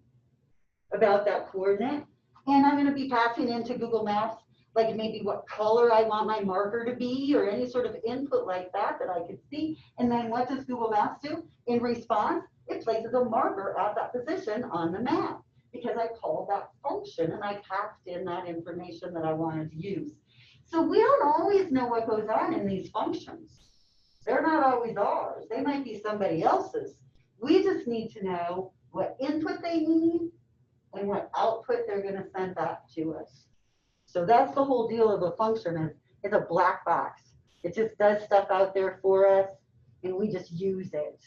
A: about that coordinate. And I'm going to be passing into Google Maps, like maybe what color I want my marker to be or any sort of input like that that I could see. And then what does Google Maps do? In response, it places a marker at that position on the map because I called that function and I passed in that information that I wanted to use. So we don't always know what goes on in these functions. They're not always ours. They might be somebody else's. We just need to know what input they need and what output they're going to send back to us. So that's the whole deal of a function is it's a black box. It just does stuff out there for us and we just use it.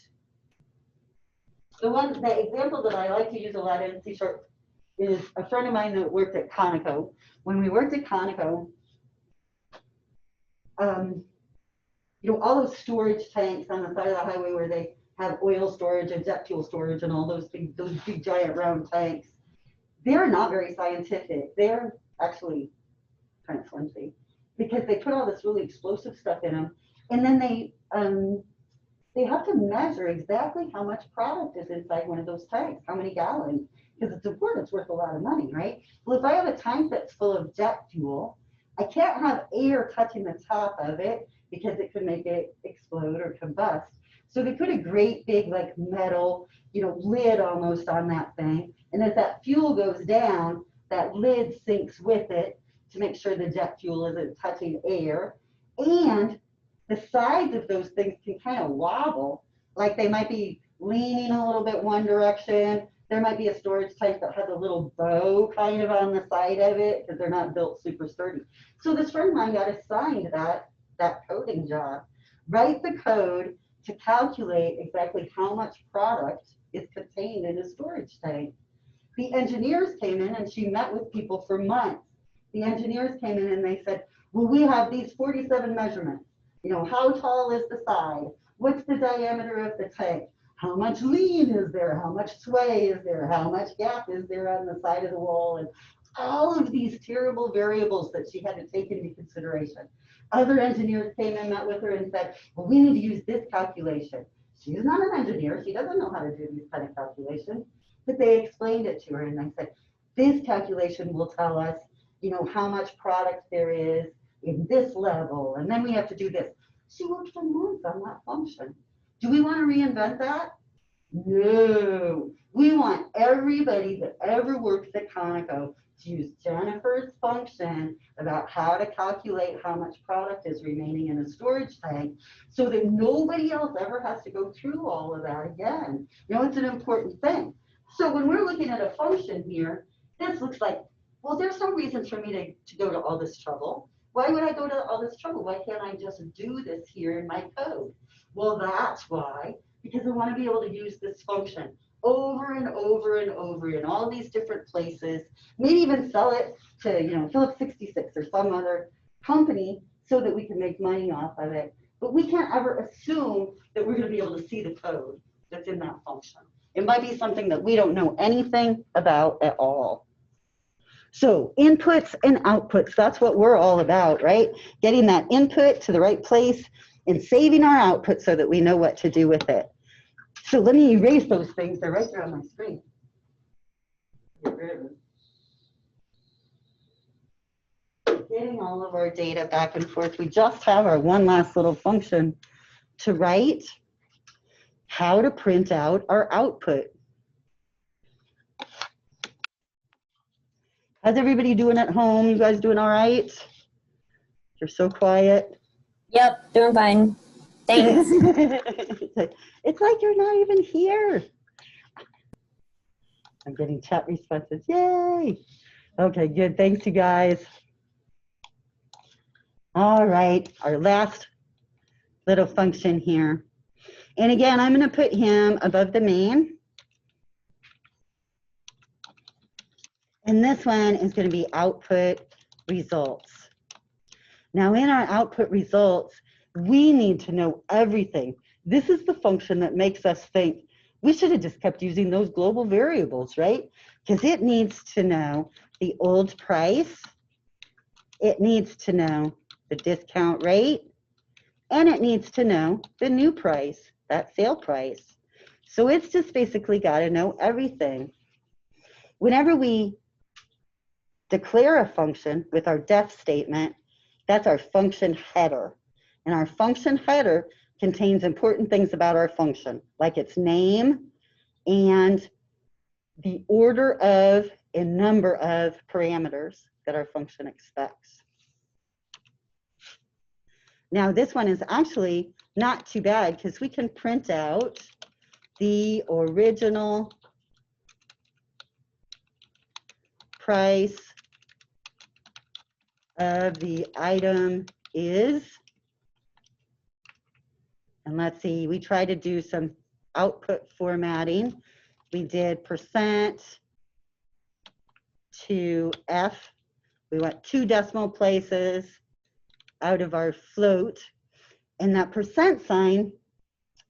A: The example that I like to use a lot in C# is a friend of mine that worked at Conoco. When we worked at Conoco, you know, all those storage tanks on the side of the highway where they have oil storage and jet fuel storage and all those big giant round tanks, they're not very scientific. They're actually kind of flimsy because they put all this really explosive stuff in them, and then they have to measure exactly how much product is inside one of those tanks, how many gallons, because it's important, it's worth a lot of money, right? Well, if I have a tank that's full of jet fuel, I can't have air touching the top of it because it could make it explode or combust. So they put a great big like metal, you know, lid almost on that thing. And as that fuel goes down, that lid sinks with it to make sure the jet fuel isn't touching air. And the sides of those things can kind of wobble, like they might be leaning a little bit one direction. There might be a storage tank that has a little bow kind of on the side of it because they're not built super sturdy. So this friend of mine got assigned that coding job. Write the code to calculate exactly how much product is contained in a storage tank. The engineers came in and she met with people for months. The engineers came in and they said, well, we have these 47 measurements. You know, how tall is the side? What's the diameter of the tank? How much lean is there? How much sway is there? How much gap is there on the side of the wall? And all of these terrible variables that she had to take into consideration. Other engineers came and met with her and said, well, we need to use this calculation. She's not an engineer. She doesn't know how to do these kind of calculations. But they explained it to her and they said, this calculation will tell us, you know, how much product there is in this level. And then we have to do this. She worked for months on that function. Do we want to reinvent that? No. We want everybody that ever works at Conoco to use Jennifer's function about how to calculate how much product is remaining in a storage tank so that nobody else ever has to go through all of that again. You know, it's an important thing. So when we're looking at a function here, this looks like, well, there's no reason for me to go to all this trouble. Why would I go to all this trouble? Why can't I just do this here in my code? Well, that's why, because I want to be able to use this function over and over and over in all these different places, maybe even sell it to, you know, Phillips 66 or some other company so that we can make money off of it. But we can't ever assume that we're going to be able to see the code that's in that function. It might be something that we don't know anything about at all. So inputs and outputs, that's what we're all about, right? Getting that input to the right place and saving our output so that we know what to do with it. So let me erase those things. They're right there on my screen. Get rid of them. Getting all of our data back and forth. We just have our one last little function to write how to print out our output. How's everybody doing at home? You guys doing all right? You're so quiet.
E: Yep, doing fine. Thanks.
A: It's like you're not even here. I'm getting chat responses. Yay. Okay, good. Thanks, you guys. All right, our last little function here. And again, I'm going to put him above the main. And this one is going to be output results. Now in our output results, we need to know everything. This is the function that makes us think we should have just kept using those global variables, right? Because it needs to know the old price, it needs to know the discount rate, and it needs to know the new price, that sale price. So it's just basically got to know everything. Whenever we declare a function with our def statement, that's our function header. And our function header contains important things about our function, like its name and the order of and number of parameters that our function expects. Now this one is actually not too bad because we can print out the original price of the item is, and let's see, we tried to do some output formatting. We did % to F. We went 2 decimal places out of our float. And that % sign,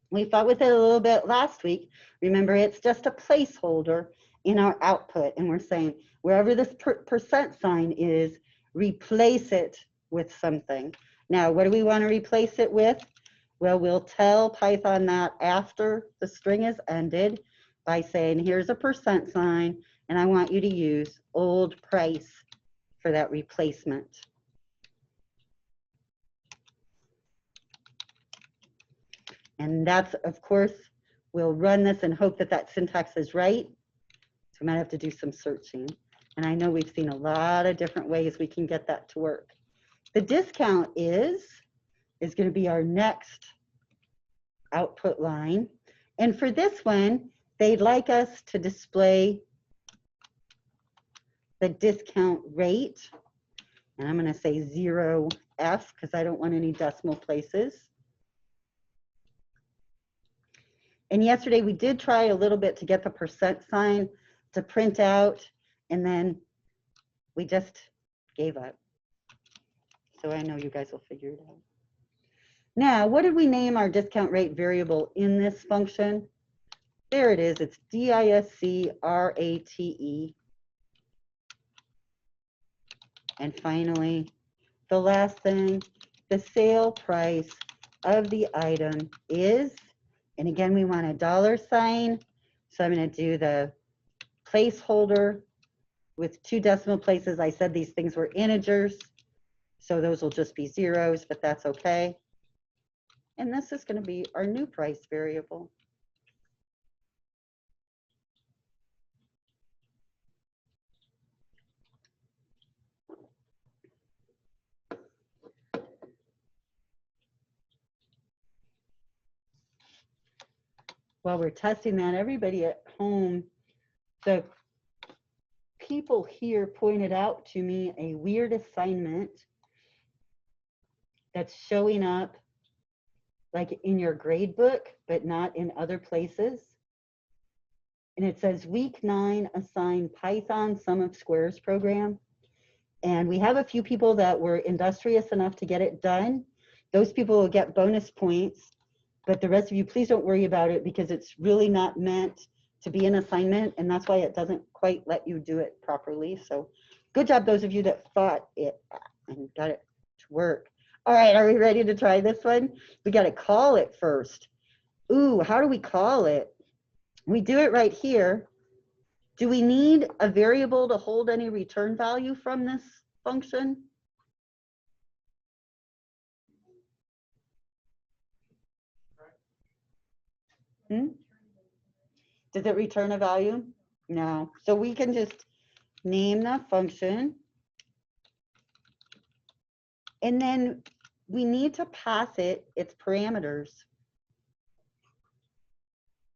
A: we fought with it a little bit last week. Remember, it's just a placeholder in our output. And we're saying, wherever this % sign is, replace it with something. Now, what do we want to replace it with? Well, we'll tell Python that after the string is ended by saying, here's a % sign, and I want you to use old price for that replacement. And that's, of course, we'll run this and hope that that syntax is right. So we might have to do some searching. And I know we've seen a lot of different ways we can get that to work. The discount is going to be our next output line. And for this one, they'd like us to display the discount rate. And I'm going to say 0F because I don't want any decimal places. And yesterday we did try a little bit to get the % sign to print out, and then we just gave up. So I know you guys will figure it out. Now, what did we name our discount rate variable in this function? There it is. It's DISCRATE. And finally, the last thing, the sale price of the item is, and again, we want a $sign. So I'm going to do the placeholder with 2 decimal places. I said these things were integers, so those will just be zeros, but that's okay. And this is going to be our new price variable. While we're testing that, everybody at home, the people here pointed out to me a weird assignment that's showing up like in your grade book, but not in other places. And it says week 9 assign Python sum of squares program. And we have a few people that were industrious enough to get it done. Those people will get bonus points, but the rest of you, please don't worry about it because it's really not meant to be an assignment, and that's why it doesn't quite let you do it properly. So good job, those of you that thought it and got it to work. All right, are we ready to try this one? We got to call it first. Ooh, how do we call it? We do it right here. Do we need a variable to hold any return value from this function? Does it return a value? No. So we can just name the function. And then we need to pass it its parameters.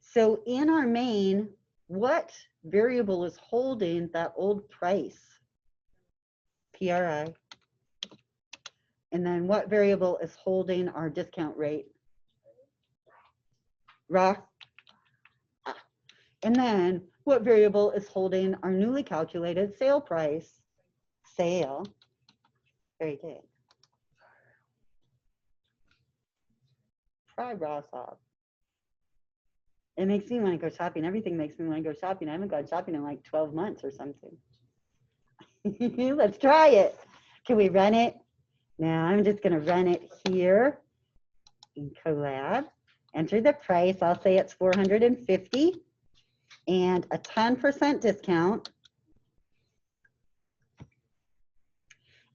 A: So in our main, what variable is holding that old price? PRI. And then what variable is holding our discount rate? Raw. And then what variable is holding our newly calculated sale price? Sale. Very good. Try Ross off. It makes me want to go shopping. Everything makes me want to go shopping. I haven't gone shopping in like 12 months or something. Let's try it. Can we run it? Now I'm just going to run it here in Colab. Enter the price. I'll say it's $450 and a 10% discount.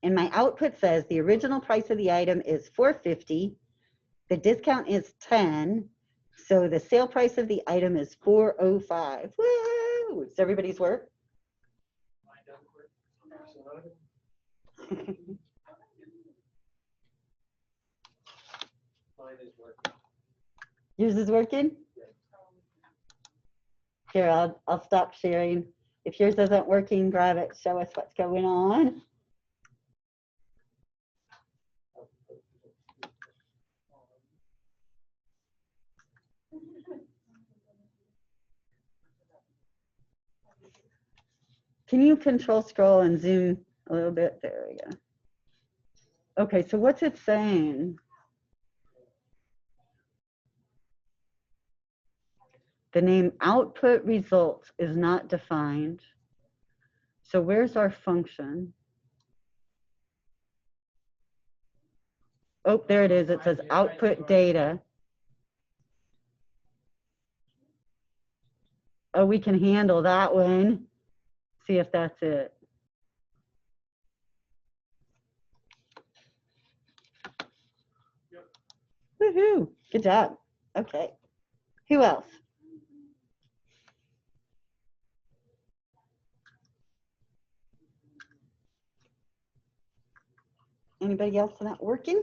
A: And my output says the original price of the item is $450. The discount is 10. So the sale price of the item is $405. Woo! Does everybody's work?
D: Mine is working.
A: Yours is working? Here, I'll stop sharing. If yours isn't working, grab it. Show us what's going on. Can you control scroll and zoom a little bit? There we go. Okay, so what's it saying? The name output results is not defined. So where's our function? Oh, there it is. It says output data. Oh, we can handle that one. See if that's it.
D: Yep.
A: Woohoo! Good job. Okay. Who else? Anybody else not working?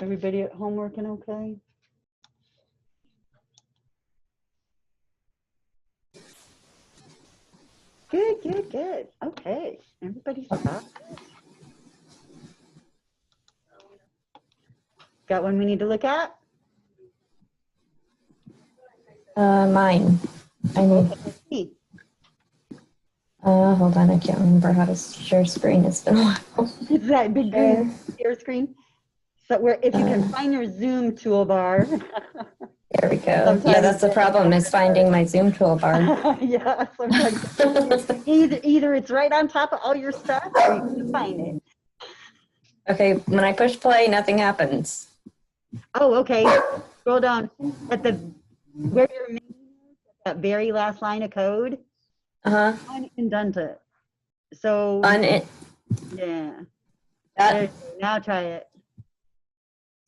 A: Everybody at home working okay? Good, good, good. Okay, everybody's got it. Got one we need to look at?
E: Mine. I need,
A: Okay.
E: hold on, I can't remember how to share screen. It's been a while.
A: It's that big green share screen. So where if you can find your Zoom toolbar.
E: There we go. Yeah,
A: Sometimes
E: that's the problem is finding my Zoom toolbar.
A: Yeah, sometimes either it's right on top of all your stuff or you can find it.
E: Okay, when I push play, nothing happens.
A: Oh, okay. Scroll down at the where your main is, that very last line of code.
E: Uh-huh.
A: Indent it. So
E: On it.
A: yeah.
E: That,
A: Now try it.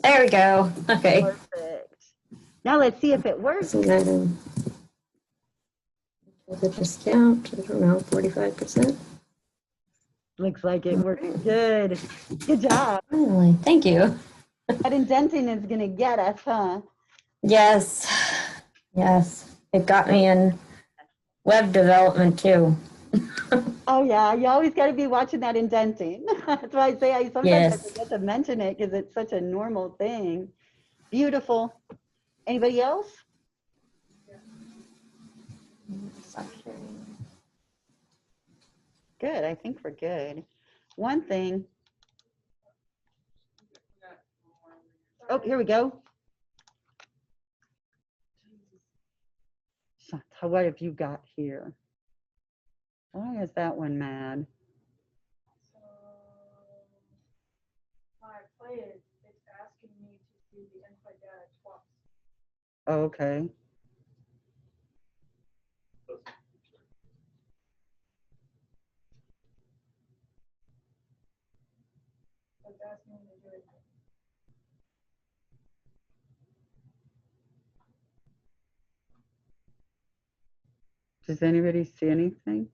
E: there we go. Okay.
A: Perfect. Now let's see if it works.
E: So then, the discount, I don't know, 45%.
A: Looks like it works good. Good job.
E: Finally, thank you.
A: That indenting is gonna get us, huh?
E: Yes, yes. It got me in web development too.
A: Oh yeah, you always got to be watching that indenting. That's why I say I sometimes
E: Yes.
A: I forget to mention it because it's such a normal thing. Beautiful. Anybody else? Good. I think we're good. One thing. Oh, here we go. So what have you got here? Why is that one mad?
F: When I play it, it's asking me to do the input data twice.
A: Oh, okay.
F: So it's asking me to do it.
A: Does anybody see anything?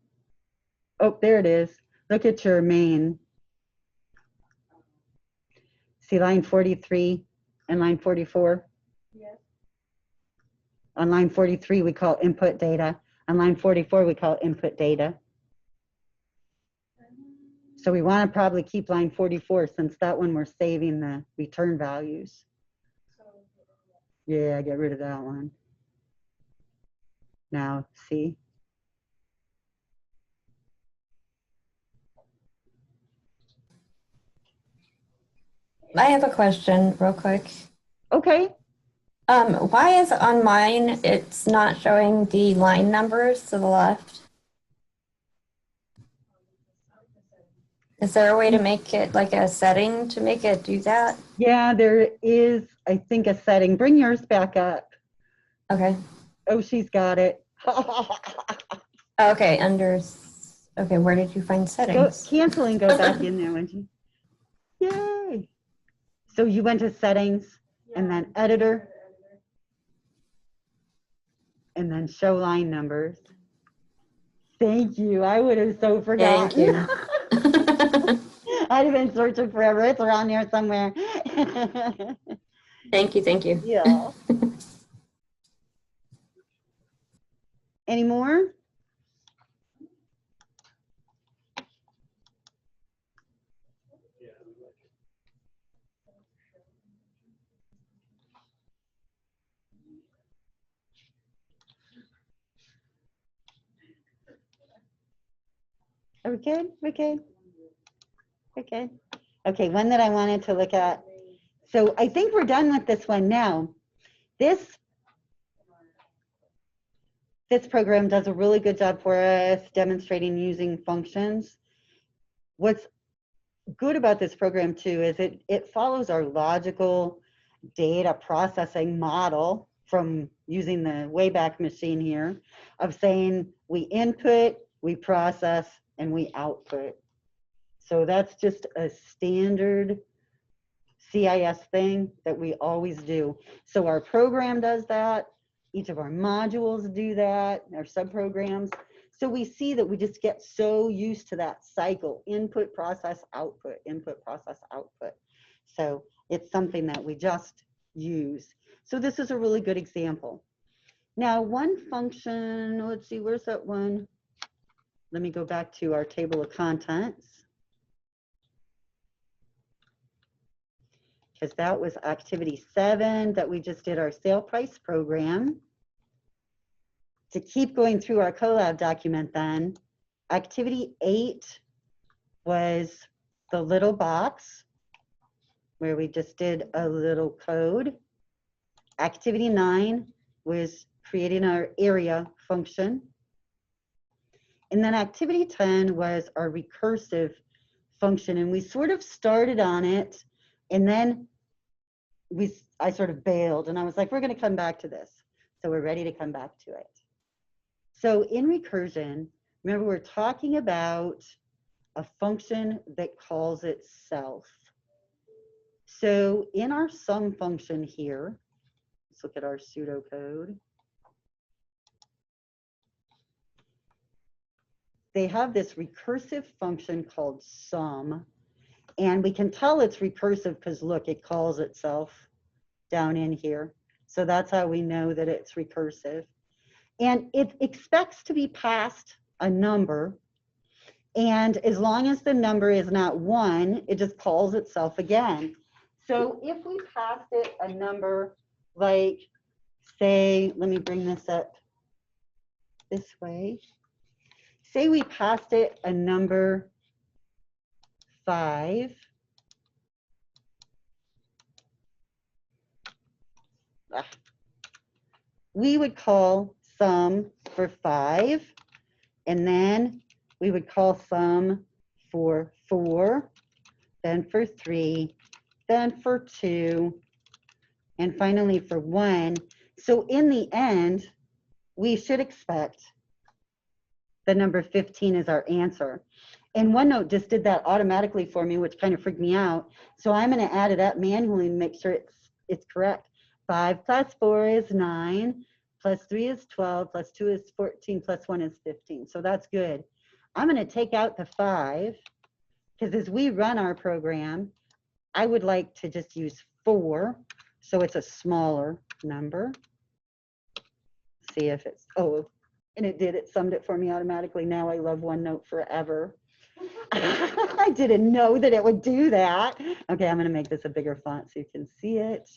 A: Oh, there it is. Look at your main. See line 43 and line 44?
F: Yes.
A: On line 43, we call input data. On line 44, we call input data. So we want to probably keep line 44 since that one we're saving the return values. Yeah, get rid of that one. Now, see?
E: I have a question real quick.
A: Okay.
E: Why is on mine, it's not showing the line numbers to the left? Is there a way to make it like a setting to make it do that?
A: Yeah, there is, I think, a setting. Bring yours back up.
E: Okay.
A: Oh, she's got it.
E: Okay, under, okay, where did you find
A: Go,
E: settings?
A: cancel and go back in there, wouldn't you? Yay. So you went to settings and then editor and then show line numbers. Thank you. I would have so forgotten.
E: Thank you.
A: I'd have been searching forever. It's around here somewhere.
E: Thank you, thank you.
A: Yeah. Any more? Are we good? We're good. We're good. Okay, one that I wanted to look at. So I think we're done with this one now. This program does a really good job for us demonstrating using functions. What's good about this program too is it follows our logical data processing model from using the Wayback Machine here of saying we input, we process, and we output. So that's just a standard CIS thing that we always do. So our program does that. Each of our modules do that, our subprograms. So we see that we just get so used to that cycle, input, process, output, input, process, output. So it's something that we just use. So this is a really good example. Now, one function, let's see, where's that one? Let me go back to our table of contents. Because that was activity 7 that we just did our sale price program. To keep going through our Colab document then, activity 8 was the little box. where we just did a little code. Activity 9 was creating our area function. And then activity 10 was our recursive function. And we sort of started on it, and then I sort of bailed, and I was like, we're going to come back to this. So we're ready to come back to it. So in recursion, remember, we're talking about a function that calls itself. So in our sum function here, let's look at our pseudocode. They have this recursive function called sum, and we can tell it's recursive because look, it calls itself down in here. So that's how we know that it's recursive. And it expects to be passed a number, and as long as the number is not 1, it just calls itself again. So if we passed it a number like, say, let me bring this up this way. Say we passed it a number 5. We would call sum for 5, and then we would call sum for 4, then for 3, then for 2, and finally for 1. So in the end, we should expect the number 15 is our answer. And OneNote just did that automatically for me, which kind of freaked me out. So I'm going to add it up manually and make sure it's correct. 5 plus 4 is 9, plus 3 is 12, plus 2 is 14, plus 1 is 15. So that's good. I'm going to take out the 5, because as we run our program, I would like to just use 4, so it's a smaller number. See if it's, oh, and it did, it summed it for me automatically. Now I love OneNote forever. I didn't know that it would do that. Okay, I'm going to make this a bigger font so you can see it.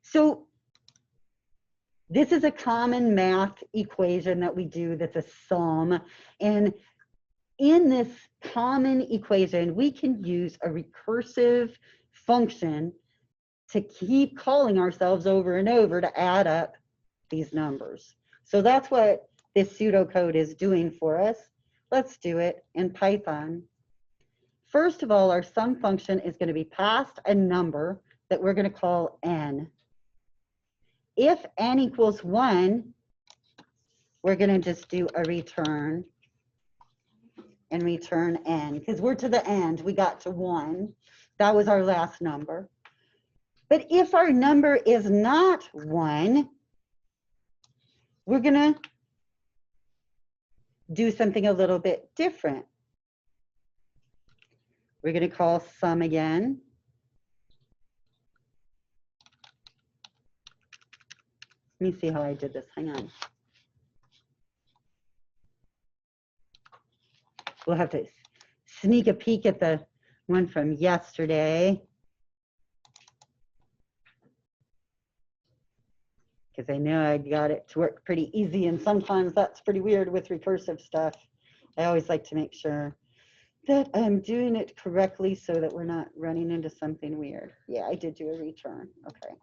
A: So this is a common math equation that we do that's a sum. And in this common equation, we can use a recursive function to keep calling ourselves over and over to add up these numbers. So that's what this pseudocode is doing for us. Let's do it in Python. First of all, our sum function is going to be passed a number that we're going to call n. If n equals 1, we're going to just do a return and return n, because we're to the end. We got to 1. That was our last number. But if our number is not 1, we're going to do something a little bit different. We're going to call sum again. Let me see how I did this. Hang on. We'll have to sneak a peek at the one from yesterday, because I know I got it to work pretty easy, and sometimes that's pretty weird with recursive stuff. I always like to make sure that I'm doing it correctly so that we're not running into something weird. Yeah, I did do a return. Okay.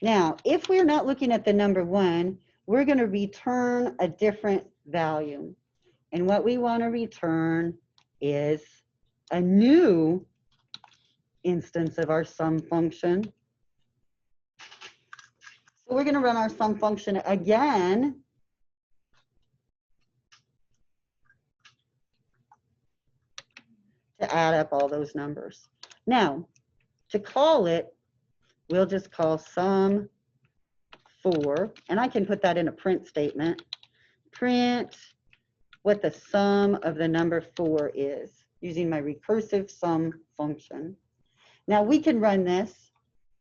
A: Now, if we're not looking at the number 1, we're going to return a different value. And what we want to return is a new instance of our sum function. So we're going to run our sum function again. To add up all those numbers. Now, to call it, we'll just call sum 4, and I can put that in a print statement. Print what the sum of the number 4 is using my recursive sum function. Now we can run this.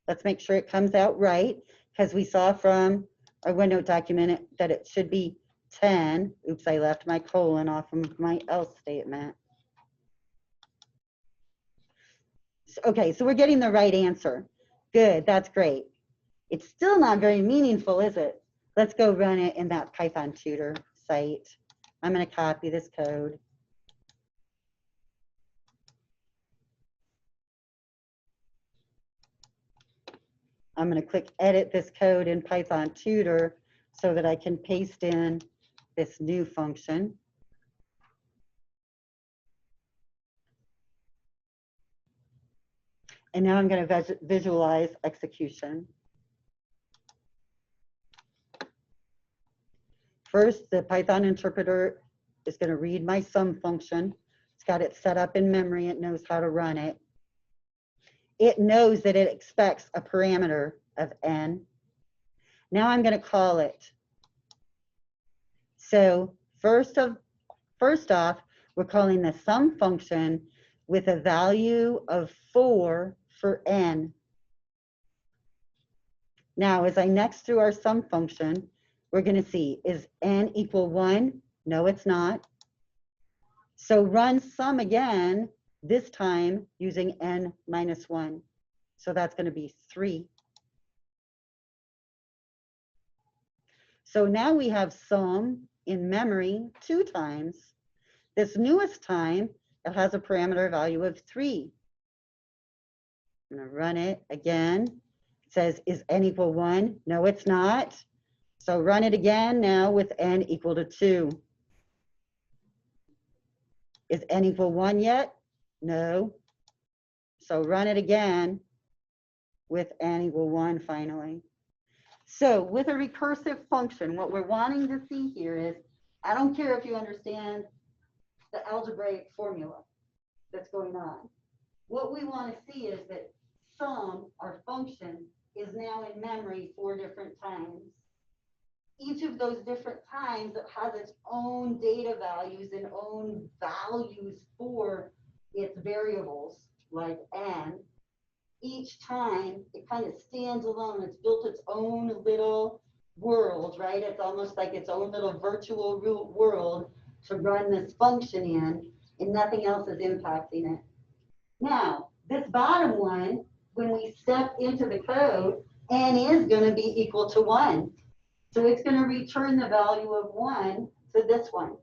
A: Let's make sure it comes out right, because we saw from our OneNote document that it should be 10. Oops, I left my colon off of my else statement. Okay, so we're getting the right answer. Good, that's great. It's still not very meaningful, is it? Let's go run it in that Python tutor site. I'm going to copy this code. I'm going to click edit this code in Python Tutor so that I can paste in this new function. And now I'm going to visualize execution. First, the Python interpreter is going to read my sum function. It's got it set up in memory. It knows how to run it. It knows that it expects a parameter of n. Now I'm going to call it. So first off, we're calling the sum function with a value of 4 for n. Now, as I next through our sum function, we're going to see, is n equal 1? No, it's not. So run sum again, this time using n minus 1. So that's going to be 3. So now we have sum in memory 2 times. This newest time, it has a parameter value of 3. I'm going to run it again. It says, is n equal 1? No, it's not. So run it again now with n equal to 2. Is n equal 1 yet? No. So run it again with n equal 1 finally. So with a recursive function, what we're wanting to see here is, I don't care if you understand the algebraic formula that's going on. What we want to see is that sum, our function, is now in memory 4 different times. Each of those different times, it has its own data values and own values for its variables, like n. Each time, it kind of stands alone. It's built its own little world, right? It's almost like its own little virtual world to run this function in, and nothing else is impacting it. Now, this bottom one, when we step into the code, n is going to be equal to 1. So it's going to return the value of 1 to this one.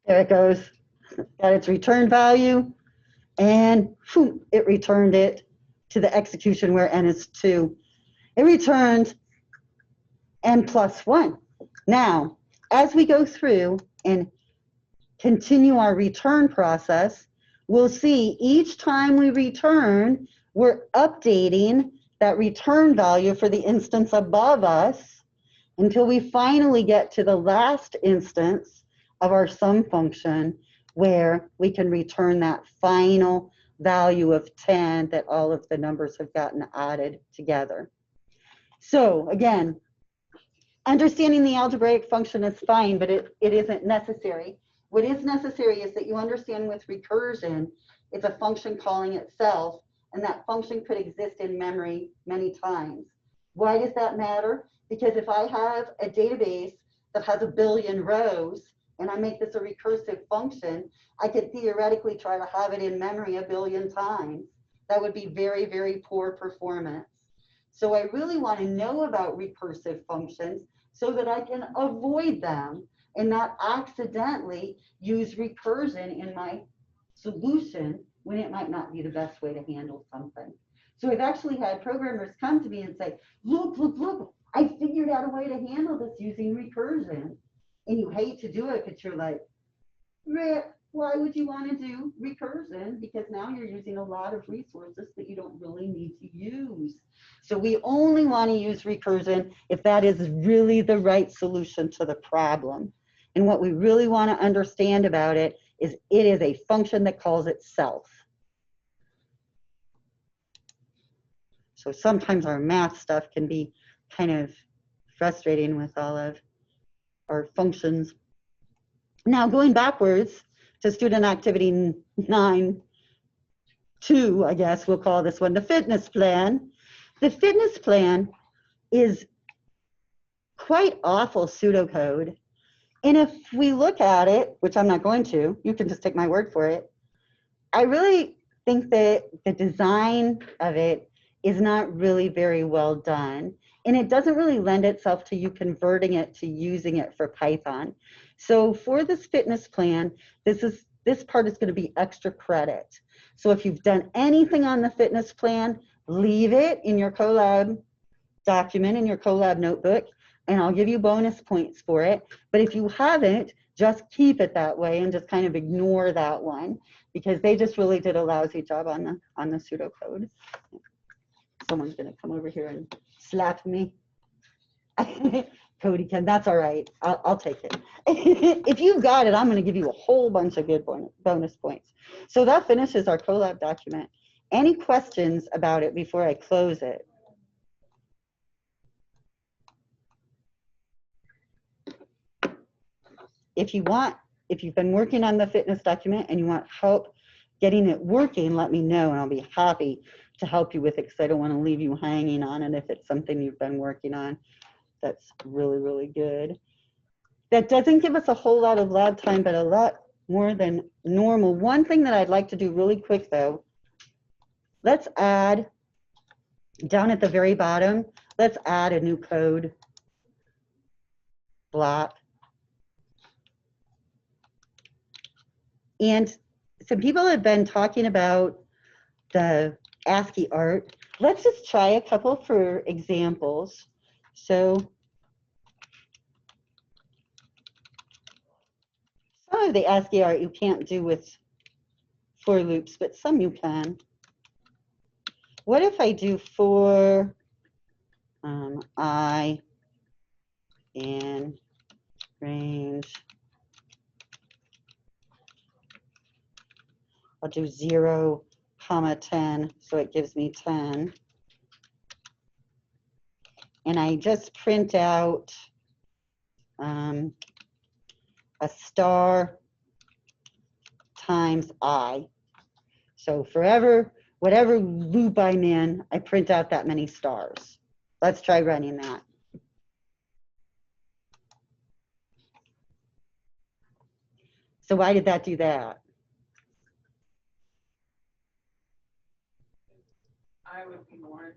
A: There it goes. Got its return value, and whew, it returned it to the execution where n is 2. It returned n plus 1. Now, as we go through and continue our return process, we'll see each time we return, we're updating that return value for the instance above us until we finally get to the last instance of our sum function where we can return that final value of 10 that all of the numbers have gotten added together. So again, understanding the algebraic function is fine, but it isn't necessary. What is necessary is that you understand with recursion, it's a function calling itself, and that function could exist in memory many times. Why does that matter? Because if I have a database that has 1 billion rows, and I make this a recursive function, I could theoretically try to have it in memory 1 billion times. That would be very, very poor performance. So I really want to know about recursive functions so that I can avoid them and not accidentally use recursion in my solution when it might not be the best way to handle something. So I've actually had programmers come to me and say, look, I figured out a way to handle this using recursion. And you hate to do it because you're like, Rick, why would you want to do recursion? Because now you're using a lot of resources that you don't really need to use. So we only want to use recursion if that is really the right solution to the problem. And what we really want to understand about it is a function that calls itself. So sometimes our math stuff can be kind of frustrating with all of our functions. Now going backwards to student activity 9.2, I guess we'll call this one, the fitness plan. The fitness plan is quite awful pseudocode. And if we look at it, which I'm not going to, you can just take my word for it, I really think that the design of it is not really very well done. And it doesn't really lend itself to you converting it to using it for Python. So for this fitness plan, this part is going to be extra credit. So if you've done anything on the fitness plan, leave it in your Colab document, in your Colab notebook, and I'll give you bonus points for it. But if you haven't, just keep it that way and just kind of ignore that one, because they just really did a lousy job on the pseudocode. Someone's going to come over here and slap me. Cody can, that's all right. I'll take it. If you've got it, I'm going to give you a whole bunch of good bonus points. So that finishes our Colab document. Any questions about it before I close it? If you've been working on the fitness document and you want help getting it working, let me know and I'll be happy to help you with it, because I don't want to leave you hanging on it if it's something you've been working on. That's really, really good. That doesn't give us a whole lot of lab time, but a lot more than normal. One thing that I'd like to do really quick though, let's add, down at the very bottom, let's add a new code block. And some people have been talking about the ASCII art. Let's just try a couple for examples. So some of the ASCII art you can't do with for loops, but some you can. What if I do for I in range, I'll do 0, 10, so it gives me 10. And I just print out a star times I. So forever, whatever loop I'm in, I print out that many stars. Let's try running that. So why did that do that?
B: I would be 1.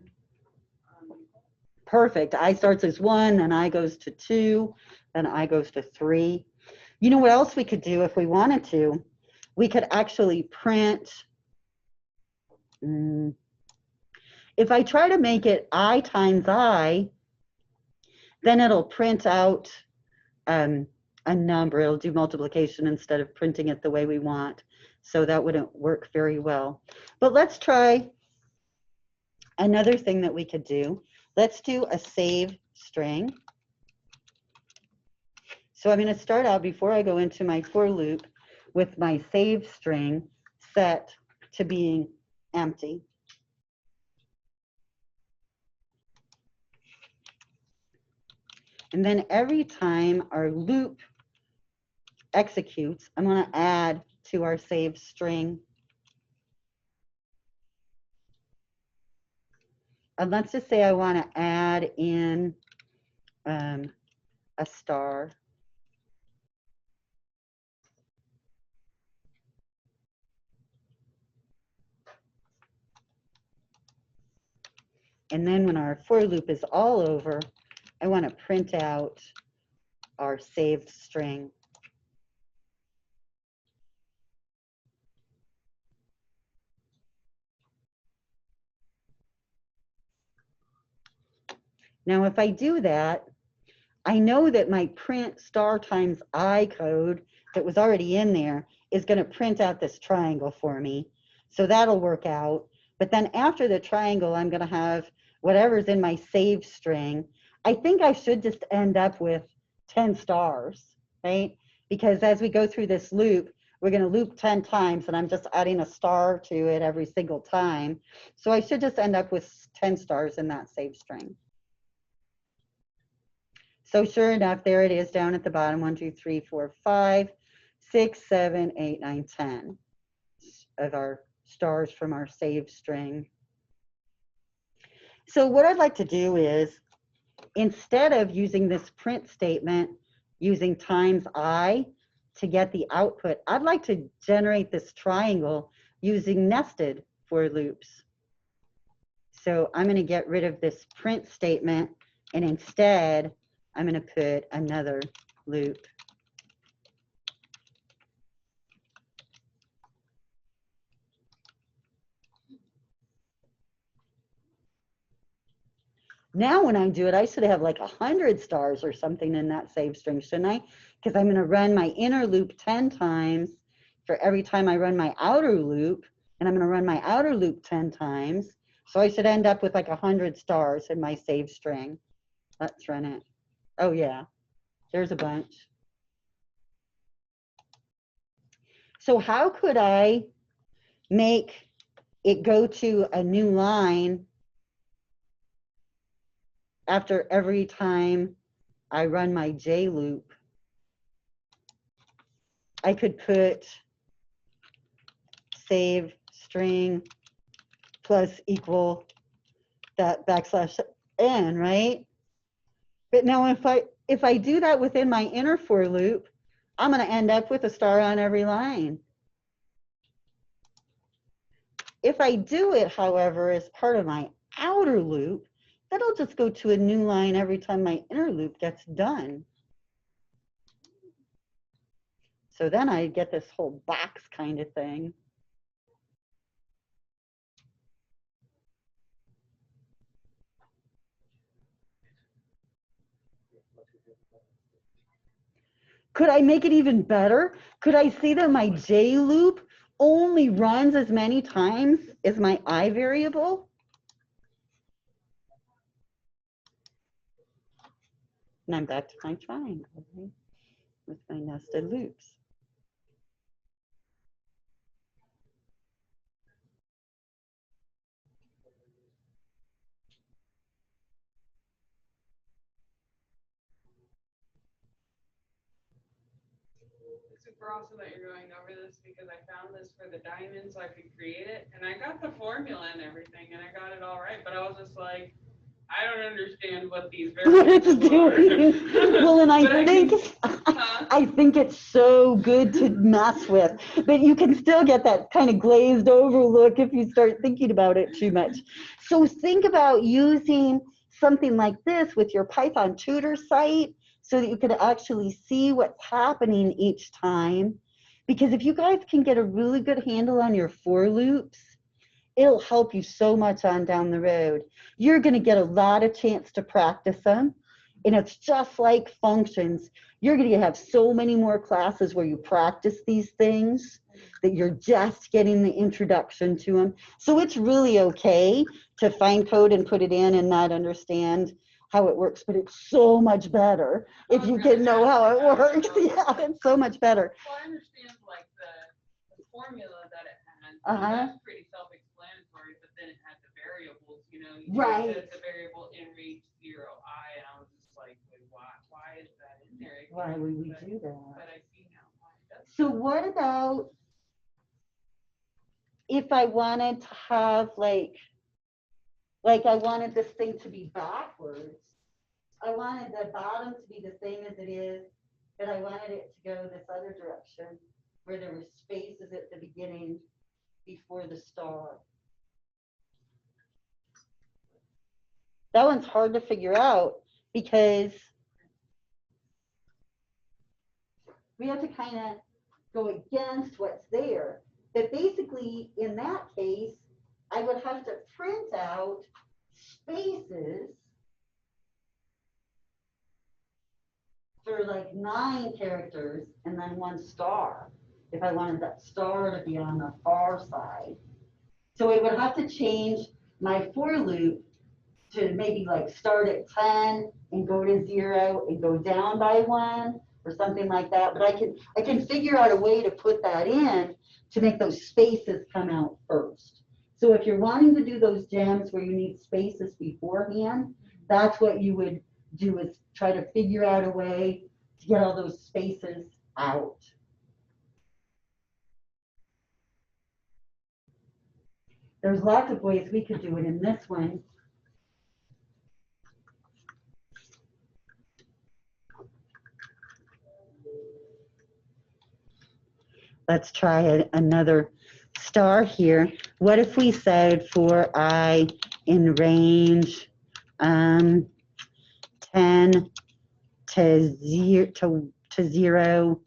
A: Perfect. I starts as 1, then I goes to 2, then I goes to 3. You know what else we could do if we wanted to? We could actually print, if I try to make it I times I, then it'll print out a number. It'll do multiplication instead of printing it the way we want. So that wouldn't work very well. But let's try another thing that we could do. Let's do a save string. So I'm going to start out, before I go into my for loop, with my save string set to being empty. And then every time our loop executes, I'm going to add to our save string. And let's just say I want to add in a star. And then when our for loop is all over, I want to print out our saved string. Now, if I do that, I know that my print star times I code that was already in there is going to print out this triangle for me. So that'll work out. But then after the triangle, I'm going to have whatever's in my save string. I think I should just end up with 10 stars, right? Because as we go through this loop, we're going to loop 10 times, and I'm just adding a star to it every single time. So I should just end up with 10 stars in that save string. So sure enough, there it is down at the bottom, 1, 2, 3, 4, 5, 6, 7, 8, 9, 10 of our stars from our save string. So what I'd like to do is, instead of using this print statement, using times I to get the output, I'd like to generate this triangle using nested for loops. So I'm going to get rid of this print statement, and instead I'm going to put another loop. Now when I do it, I should have like 100 stars or something in that save string, shouldn't I? Because I'm going to run my inner loop 10 times for every time I run my outer loop, and I'm going to run my outer loop 10 times. So I should end up with like 100 stars in my save string. Let's run it. Oh yeah, there's a bunch. So how could I make it go to a new line after every time I run my J loop? I could put save string plus equal that backslash n, right? But now if I do that within my inner for loop, I'm going to end up with a star on every line. If I do it, however, as part of my outer loop, that'll just go to a new line every time my inner loop gets done. So then I get this whole box kind of thing. Could I make it even better? Could I say that my J loop only runs as many times as my I variable? And I'm back to my triangle, right? With my nested loops.
B: It's super awesome that you're going over this because I found this for the diamond so I could create it. And I got the formula and everything and I got it all right. But I was just like, I don't understand what these
A: What it's
B: variables
A: doing.
B: are.
A: Well, and
B: But
A: I think it's so good to mess with, but you can still get that kind of glazed over look if you start thinking about it too much. So think about using something like this with your Python tutor site so that you can actually see what's happening each time. Because if you guys can get a really good handle on your for loops, it'll help you so much on down the road. You're going to get a lot of chance to practice them. And it's just like functions. You're going to have so many more classes where you practice these things that you're just getting the introduction to them. So it's really okay to find code and put it in and not understand how it works, but it's so much better if you can know how it works. Yeah, it's so much better.
B: Well, I understand like the formula that it had.
A: Uh-huh.
B: That's pretty self-explanatory, but then it had the variables, you know.
A: Right.
B: The variable in range 0i, and I was just like, wait, why is that in there?
A: Why would we do that?
B: But I see now why it does.
A: So what about if I wanted to have like I wanted this thing to be backwards. I wanted the bottom to be the same as it is, but I wanted it to go this other direction where there were spaces at the beginning before the star. That one's hard to figure out because we have to kind of go against what's there. But basically, in that case, I would have to print out spaces for like 9 characters and then 1 star if I wanted that star to be on the far side. So it would have to change my for loop to maybe like start at 10 and go to 0 and go down by 1 or something like that. But I can figure out a way to put that in to make those spaces come out first. So if you're wanting to do those gems where you need spaces beforehand, that's what you would do, is try to figure out a way to get all those spaces out. There's lots of ways we could do it in this one. Let's try another star here. What if we said for I in range 10 to 0,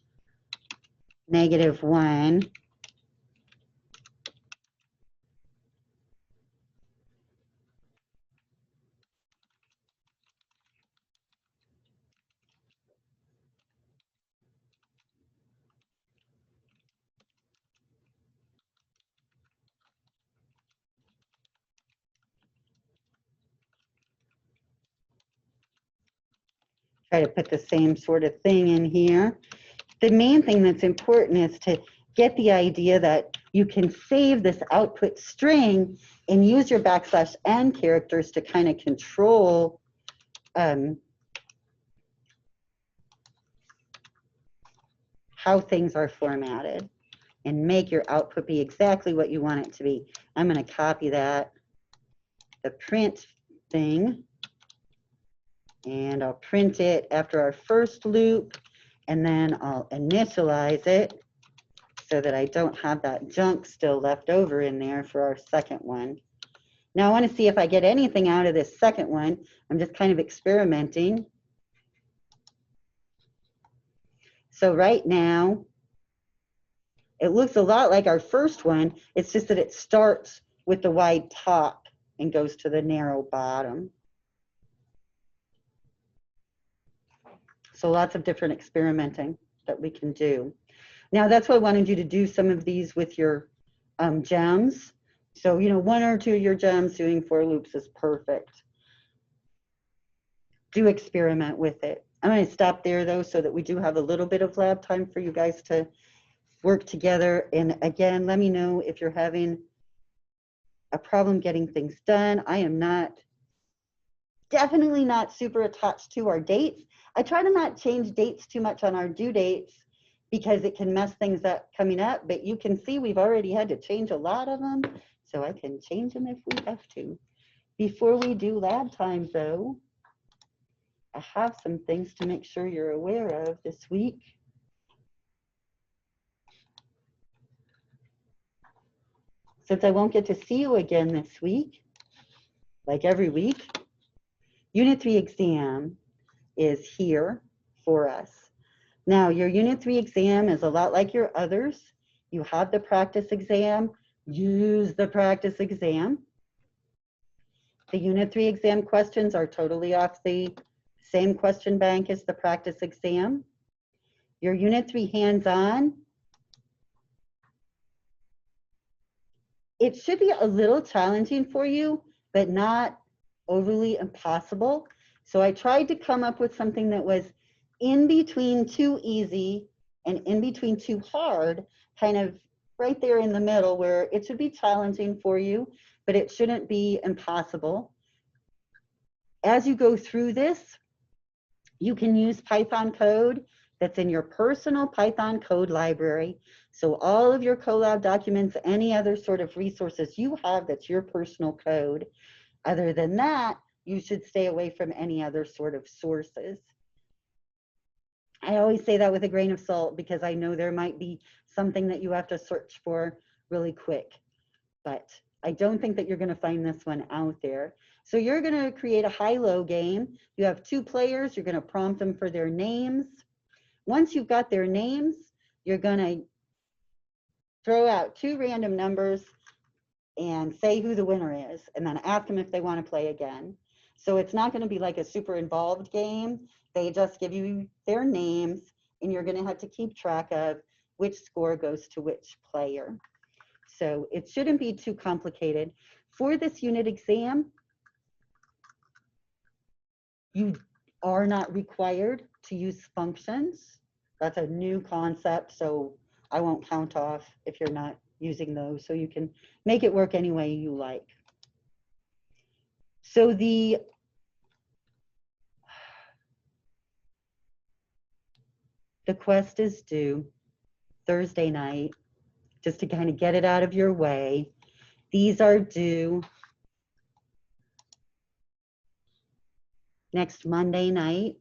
A: -1. Try to put the same sort of thing in here. The main thing that's important is to get the idea that you can save this output string and use your \n characters to kind of control how things are formatted and make your output be exactly what you want it to be. I'm going to copy that, the print thing, and I'll print it after our first loop, and then I'll initialize it so that I don't have that junk still left over in there for our second one. Now I want to see if I get anything out of this second one. I'm just kind of experimenting. So right now, it looks a lot like our first one. It's just that it starts with the wide top and goes to the narrow bottom. So lots of different experimenting that we can do. Now that's why I wanted you to do some of these with your gems. So, you know, 1 or 2 of your gems doing for loops is perfect. Do experiment with it. I'm going to stop there though, so that we do have a little bit of lab time for you guys to work together. And again, let me know if you're having a problem getting things done. I am definitely not super attached to our dates. I try to not change dates too much on our due dates because it can mess things up coming up, but you can see we've already had to change a lot of them, so I can change them if we have to. Before we do lab time though, I have some things to make sure you're aware of this week. Since I won't get to see you again this week, like every week, Unit 3 exam is here for us. Now, your Unit 3 exam is a lot like your others. You have the practice exam. Use the practice exam. The Unit 3 exam questions are totally off the same question bank as the practice exam. Your Unit 3 hands-on, it should be a little challenging for you, but not overly impossible. So I tried to come up with something that was in between too easy and in between too hard, kind of right there in the middle where it should be challenging for you, but it shouldn't be impossible. As you go through this, you can use Python code that's in your personal Python code library. So all of your Colab documents, any other sort of resources you have, that's your personal code. Other than that, you should stay away from any other sort of sources. I always say that with a grain of salt because I know there might be something that you have to search for really quick, but I don't think that you're going to find this one out there. So you're going to create a high-low game. You have 2 players. You're going to prompt them for their names. Once you've got their names, you're going to throw out 2 random numbers and say who the winner is, and then ask them if they want to play again. So it's not going to be like a super involved game. They just give you their names, and you're going to have to keep track of which score goes to which player. So it shouldn't be too complicated. For this unit exam, you are not required to use functions. That's a new concept, so I won't count off if you're not using those. So you can make it work any way you like. So the quest is due Thursday night, just to kind of get it out of your way. These are due next Monday night.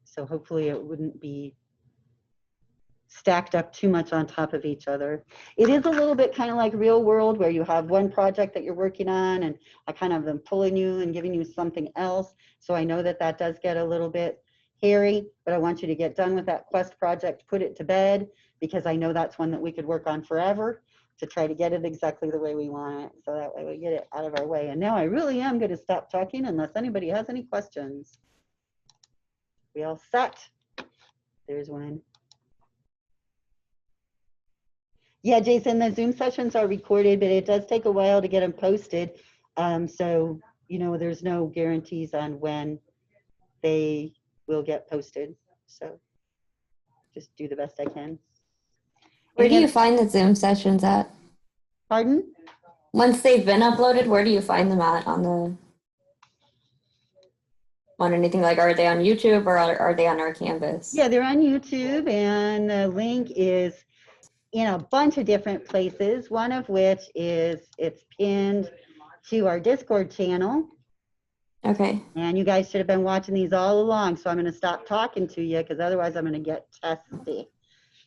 A: So hopefully it wouldn't be stacked up too much on top of each other. It is a little bit kind of like real world where you have one project that you're working on and I kind of am pulling you and giving you something else. So I know that that does get a little bit hairy, but I want you to get done with that Quest project, put it to bed, because I know that's one that we could work on forever to try to get it exactly the way we want it. So that way we get it out of our way. And now I really am going to stop talking unless anybody has any questions. We all set? There's one. Yeah, Jason, the Zoom sessions are recorded, but it does take a while to get them posted. So, you know, there's no guarantees on when they will get posted. So just do the best I can.
E: Where do
A: Any
E: you
A: other-
E: find the Zoom sessions at?
A: Pardon?
E: Once they've been uploaded, where do you find them at on anything? Like, are they on YouTube or are they on our Canvas?
A: Yeah, they're on YouTube, and the link is in a bunch of different places, one of which is it's pinned to our Discord channel.
E: Okay.
A: And you guys should have been watching these all along, so I'm going to stop talking to you because otherwise I'm going to get testy.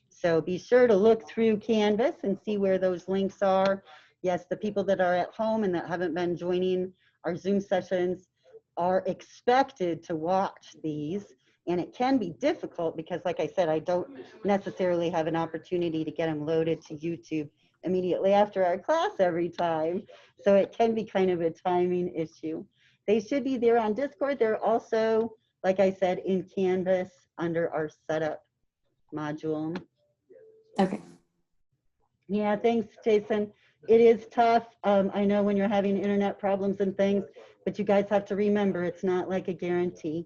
A: So be sure to look through Canvas and see where those links are. Yes, the people that are at home and that haven't been joining our Zoom sessions are expected to watch these. And it can be difficult because, like I said, I don't necessarily have an opportunity to get them loaded to YouTube immediately after our class every time. So it can be kind of a timing issue. They should be there on Discord. They're also, like I said, in Canvas under our setup module.
E: Okay.
A: Yeah, thanks, Jason. It is tough. I know when you're having internet problems and things, but you guys have to remember it's not like a guarantee.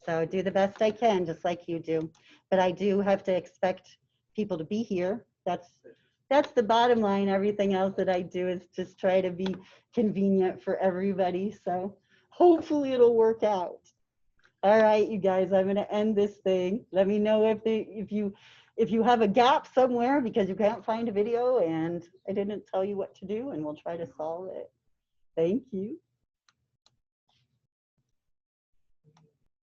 A: So do the best I can, just like you do. But I do have to expect people to be here. That's the bottom line. Everything else that I do is just try to be convenient for everybody. So hopefully it'll work out. All right, you guys, I'm going to end this thing. Let me know if you have a gap somewhere because you can't find a video and I didn't tell you what to do, and we'll try to solve it. Thank you.